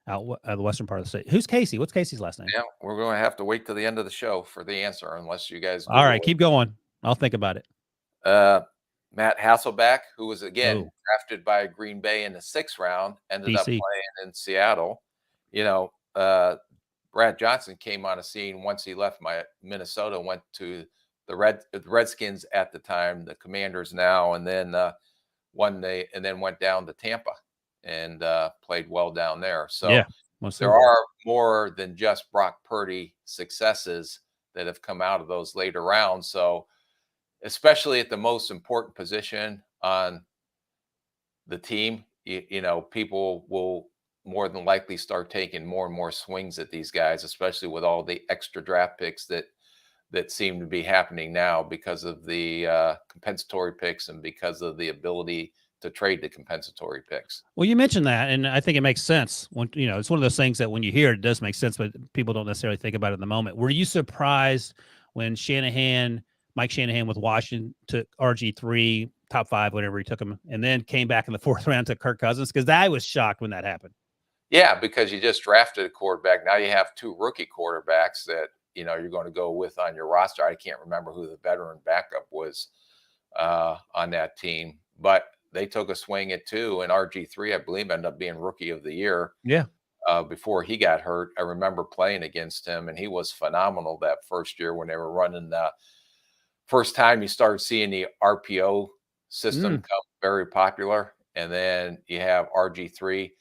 Out the western part of the state. Who's Casey? What's Casey's last name? Yeah, we're going to have to wait till the end of the show for the answer, unless you guys. All right, keep going. I'll think about it. Matt Hasselbeck, who was again drafted by Green Bay in the 6th round, ended up playing in Seattle. Brad Johnson came on a scene once he left Minnesota, went to the Redskins at the time, the Commanders now, and then went down to Tampa and played well down there. So there are more than just Brock Purdy successes that have come out of those later rounds. So especially at the most important position on the team, people will more than likely start taking more and more swings at these guys, especially with all the extra draft picks that that seem to be happening now because of the compensatory picks and because of the ability to trade the compensatory picks. Well, you mentioned that, and I think it makes sense. When it's one of those things that when you hear it does make sense, but people don't necessarily think about it in the moment. Were you surprised when Mike Shanahan with Washington took RG3, top 5, whatever he took him, and then came back in the 4th round to Kirk Cousins? Because I was shocked when that happened. Yeah, because you just drafted a quarterback. Now you have 2 rookie quarterbacks that you're going to go with on your roster. I can't remember who the veteran backup was on that team, but they took a swing at 2, and RG3, I believe, ended up being rookie of the year. Yeah. Before he got hurt. I remember playing against him, and he was phenomenal that first year when they were running the first time you started seeing the RPO system become very popular. And then you have RG3.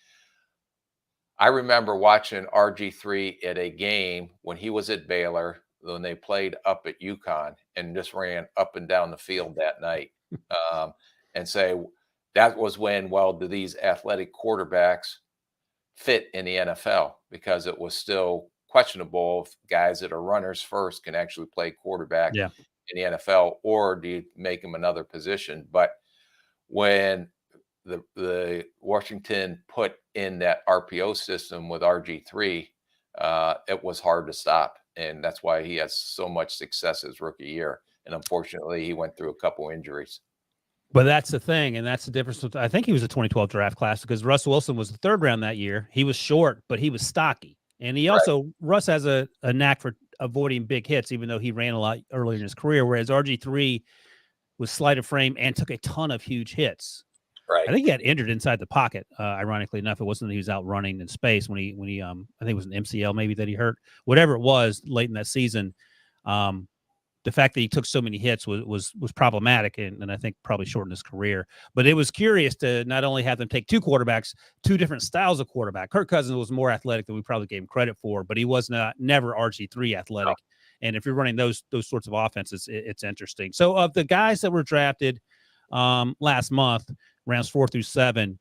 I remember watching RG3 at a game when he was at Baylor, when they played up at UConn, and just ran up and down the field that night. And say that was when, do these athletic quarterbacks fit in the NFL? Because it was still questionable if guys that are runners first can actually play quarterback in the NFL, or do you make them another position? But when the Washington put in that RPO system with RG3, it was hard to stop. And that's why he has so much success his rookie year. And unfortunately, he went through a couple injuries. But that's the thing, and that's the difference. I think he was a 2012 draft class because Russ Wilson was the 3rd round that year. He was short, but he was stocky. And he also, Russ has a knack for avoiding big hits, even though he ran a lot earlier in his career, whereas RG3 was slight of frame and took a ton of huge hits. Right. I think he got injured inside the pocket. Ironically enough, it wasn't that he was out running in space when he I think it was an MCL maybe that he hurt. Whatever it was late in that season, the fact that he took so many hits was problematic, and I think probably shortened his career. But it was curious to not only have them take 2 quarterbacks, 2 different styles of quarterback. Kirk Cousins was more athletic than we probably gave him credit for, but he was never RG3 athletic. No. And if you're running those sorts of offenses, it's interesting. So of the guys that were drafted last month, rounds 4 through 7,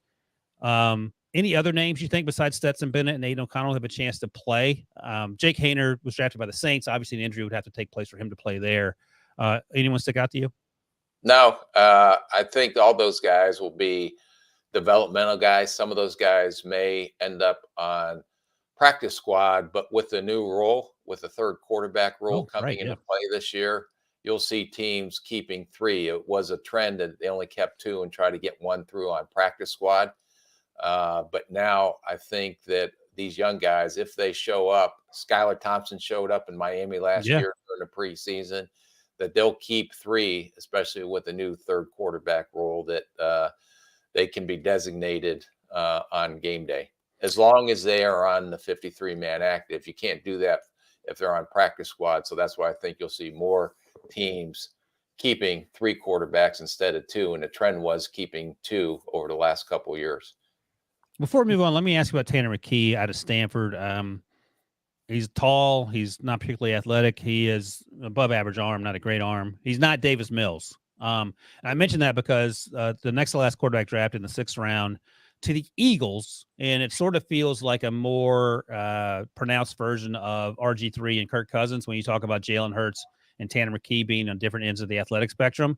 any other names you think besides Stetson Bennett and Aiden O'Connell have a chance to play? Jake Haener was drafted by the Saints. Obviously, an injury would have to take place for him to play there. Anyone stick out to you? No, I think all those guys will be developmental guys. Some of those guys may end up on practice squad, but with the new rule, with the 3rd quarterback rule coming into play this year, you'll see teams keeping 3. It was a trend that they only kept 2 and try to get 1 through on practice squad. But now I think that these young guys, if they show up, Skylar Thompson showed up in Miami last year during the preseason, that they'll keep 3, especially with the new 3rd quarterback rule, that they can be designated on game day. As long as they are on the 53-man active. You can't do that if they're on practice squad. So that's why I think you'll see more teams keeping 3 quarterbacks instead of 2. And the trend was keeping 2 over the last couple of years. Before we move on, let me ask you about Tanner McKee out of Stanford. He's tall. He's not particularly athletic. He is above average arm, not a great arm. He's not Davis Mills. I mentioned that because the next to last quarterback drafted in the 6th round to the Eagles, and it sort of feels like a more pronounced version of RG3 and Kirk Cousins when you talk about Jalen Hurts and Tanner McKee being on different ends of the athletic spectrum.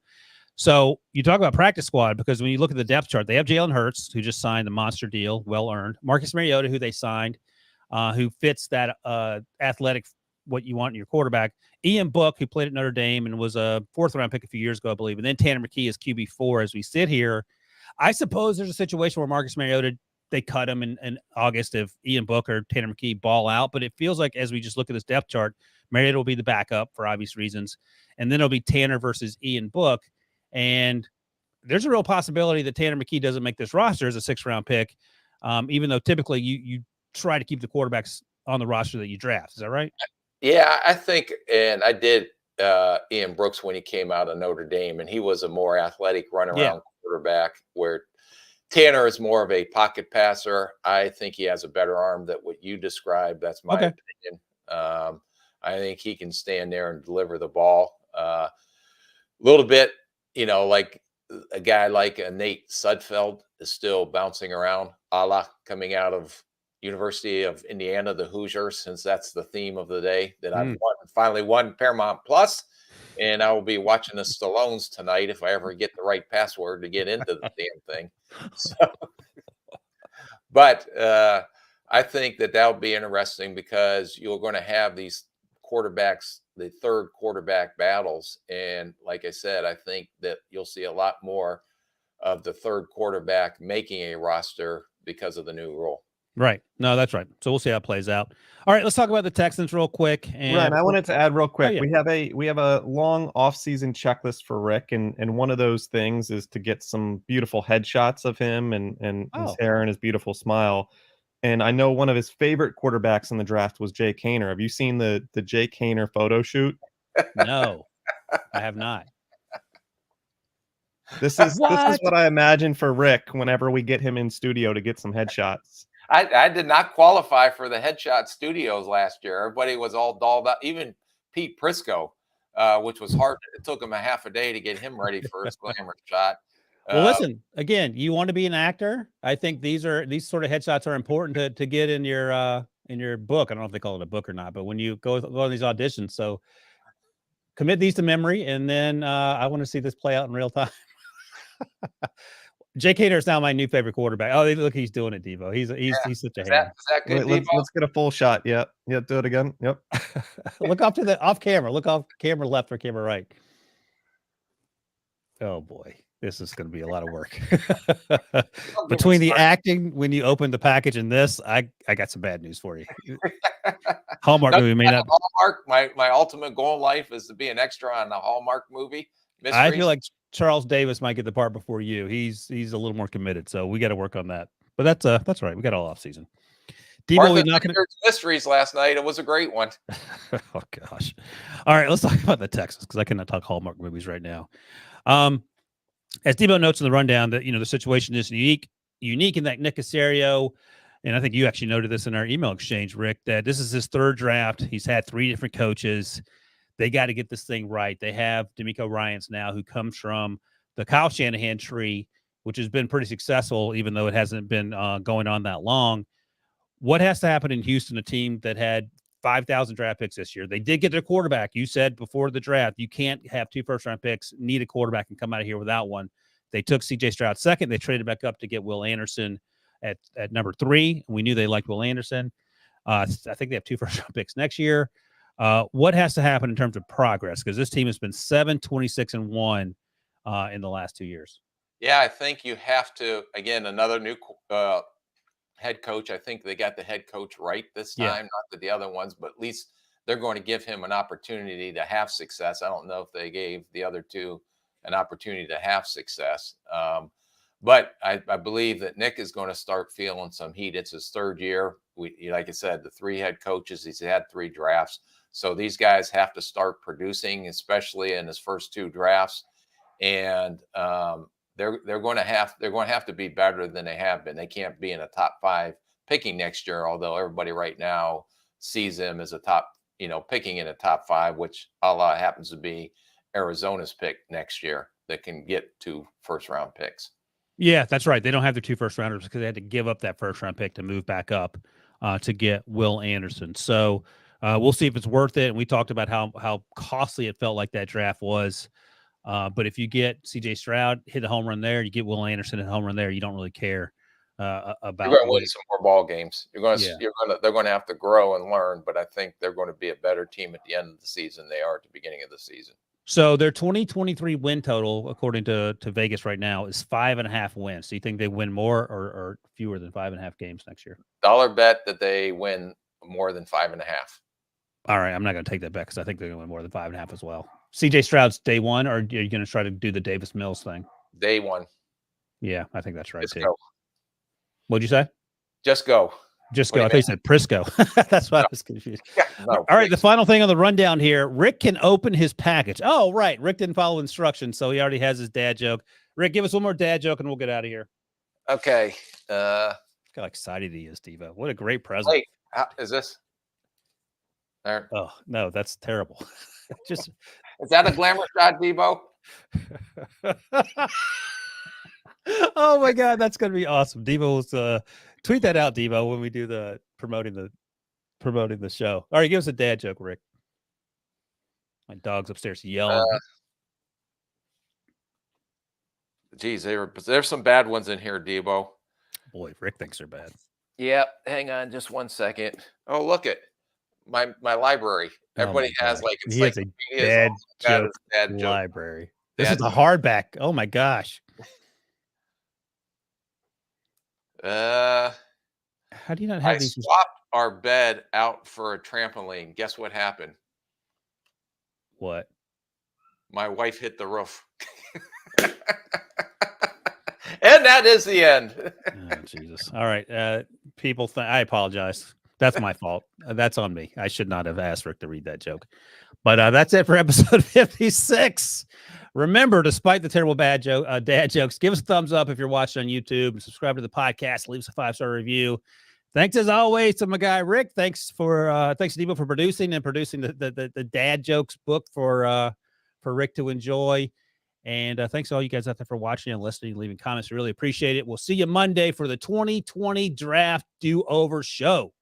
So you talk about practice squad because when you look at the depth chart, they have Jalen Hurts, who just signed a monster deal, well-earned. Marcus Mariota, who they signed, who fits that athletic, what you want in your quarterback. Ian Book, who played at Notre Dame and was a 4th-round pick a few years ago, I believe. And then Tanner McKee is QB4 as we sit here. I suppose there's a situation where Marcus Mariota, they cut him in August if Ian Book or Tanner McKee ball out. But it feels like as we just look at this depth chart, Mariota will be the backup for obvious reasons. And then it'll be Tanner versus Ian Book. And there's a real possibility that Tanner McKee doesn't make this roster as a 6th-round pick, even though typically you try to keep the quarterbacks on the roster that you draft. Is that right? Yeah, I think, and I did Ian Brooks when he came out of Notre Dame, and he was a more athletic runaround quarterback, where Tanner is more of a pocket passer. I think he has a better arm than what you described. That's my opinion. I think he can stand there and deliver the ball a little bit. Like a guy like Nate Sudfeld is still bouncing around, coming out of University of Indiana, the Hoosiers, since that's the theme of the day, that I've finally won Paramount Plus, and I will be watching the Stallones tonight if I ever get the right password to get into the damn thing. So, but I think that that'll be interesting because you're going to have these quarterbacks, the third quarterback battles, and like I said, I think that you'll see a lot more of the third quarterback making a roster because of the new rule. Right. No, that's right. So we'll see how it plays out. All right, let's talk about the Texans real quick. And Ryan, I wanted to add real quick. yeah. We have a long off-season checklist for Rick, and one of those things is to get some beautiful headshots of him and his hair and his beautiful smile. And I know one of his favorite quarterbacks in the draft was Jay Kaner. Have you seen the Jay Kaner photo shoot? No, I have not. This is what I imagine for Rick whenever we get him in studio to get some headshots. I did not qualify for the headshot studios last year. Everybody was all dolled up. Even Pete Prisco, which was hard. It took him a half a day to get him ready for his glamour shot. Well, listen, again, you want to be an actor. I think these sort of headshots are important to get in your book. I don't know if they call it a book or not, but when you go on these auditions, so commit these to memory, and then I want to see this play out in real time. Jay Kaner is now my new favorite quarterback. Oh, look, he's doing it, Devo. He's such a hater. Is that good, Wait, let's get a full shot. Yep. Do it again. Yep. Look off camera. Look off camera left or camera right. Oh boy, this is going to be a lot of work. Between the acting, when you open the package, and this, I got some bad news for you. Hallmark movie may not. Hallmark. My ultimate goal in life is to be an extra on a Hallmark movie. Mysteries. I feel like Charles Davis might get the part before you. He's a little more committed, so we got to work on that. But that's right. We got all off season. Debo, we're not going to mysteries last night. It was a great one. Oh gosh. All right, let's talk about the Texans because I cannot talk Hallmark movies right now. As Debo notes in the rundown, that the situation is unique in that Nick Caserio, and I think you actually noted this in our email exchange, Rick, that this is his third draft. He's had 3 different coaches. They got to get this thing right. They have D'Amico Ryans now, who comes from the Kyle Shanahan tree, which has been pretty successful, even though it hasn't been going on that long. What has to happen in Houston, a team that had 5,000 draft picks this year? They did get their quarterback. You said before the draft, you can't have 2 first-round picks, need a quarterback, and come out of here without one. They took C.J. Stroud second. They traded back up to get Will Anderson at number 3. We knew they liked Will Anderson. I think they have 2 first-round picks next year. What has to happen in terms of progress? Because this team has been 7-26-1 in the last 2 years. Yeah, I think you have to, again, another new head coach. I think they got the head coach right this time, not that the other ones, but at least they're going to give him an opportunity to have success. I don't know if they gave the other 2 an opportunity to have success. But I believe that Nick is going to start feeling some heat. It's his 3rd year. Like I said, the 3 head coaches, he's had 3 drafts. So these guys have to start producing, especially in his first 2 drafts. And they're going to have to be better than they have been. They can't be in a top 5 picking next year, although everybody right now sees them as a top, picking in a top 5, which happens to be Arizona's pick next year that can get 2 first-round picks. Yeah, that's right. They don't have the 2 first-rounders because they had to give up that first-round pick to move back up to get Will Anderson. So we'll see if it's worth it. And we talked about how costly it felt like that draft was. But if you get C.J. Stroud, hit a home run there, you get Will Anderson hit a home run there, you don't really care about. You're going to win some more ball games. They're going to have to grow and learn. But I think they're going to be a better team at the end of the season than they are at the beginning of the season. So their 2023 win total, according to Vegas right now, is 5.5 wins. So you think they win more or fewer than 5.5 games next year? Dollar bet that they win more than 5.5. All right, I'm not going to take that bet because I think they're going to win more than 5.5 as well. C.J. Stroud's day 1, or are you going to try to do the Davis Mills thing? Day 1. Yeah, I think that's right Just too. go. What'd you say? Just go. Just go. I thought you said Prisco. That's why I was confused. Yeah, no, all right, the final thing on the rundown here. Rick can open his package. Oh, right. Rick didn't follow instructions, so he already has his dad joke. Rick, give us one more dad joke, and we'll get out of here. Okay. Look how excited he is, Devo. What a great present. Wait, is this? There. Oh, no, that's terrible. Is that a glamour shot, Debo? Oh my God, that's gonna be awesome. Devo's tweet that out, Devo, when we do the promoting the show. All right, give us a dad joke, Rick. My dog's upstairs yelling. Geez, there's some bad ones in here, Debo. Boy, Rick thinks they're bad. Yeah, hang on just one second. Oh, look at my library. Everybody has like he has a dad joke library. This is a hardback. Oh my gosh. How do you not have these? Swapped our bed out for a trampoline. Guess what happened? What? My wife hit the roof. And that is the end. Oh, Jesus. All right. People, I apologize. That's my fault. That's on me. I should not have asked Rick to read that joke. But that's it for episode 56. Remember, despite the terrible dad jokes, give us a thumbs up if you're watching on YouTube and subscribe to the podcast. Leave us a 5-star review. Thanks as always to my guy Rick. Thanks to Devo for producing the dad jokes book for Rick to enjoy. And thanks to all you guys out there for watching and listening, leaving comments. We really appreciate it. We'll see you Monday for the 2020 Draft Do-Over Show.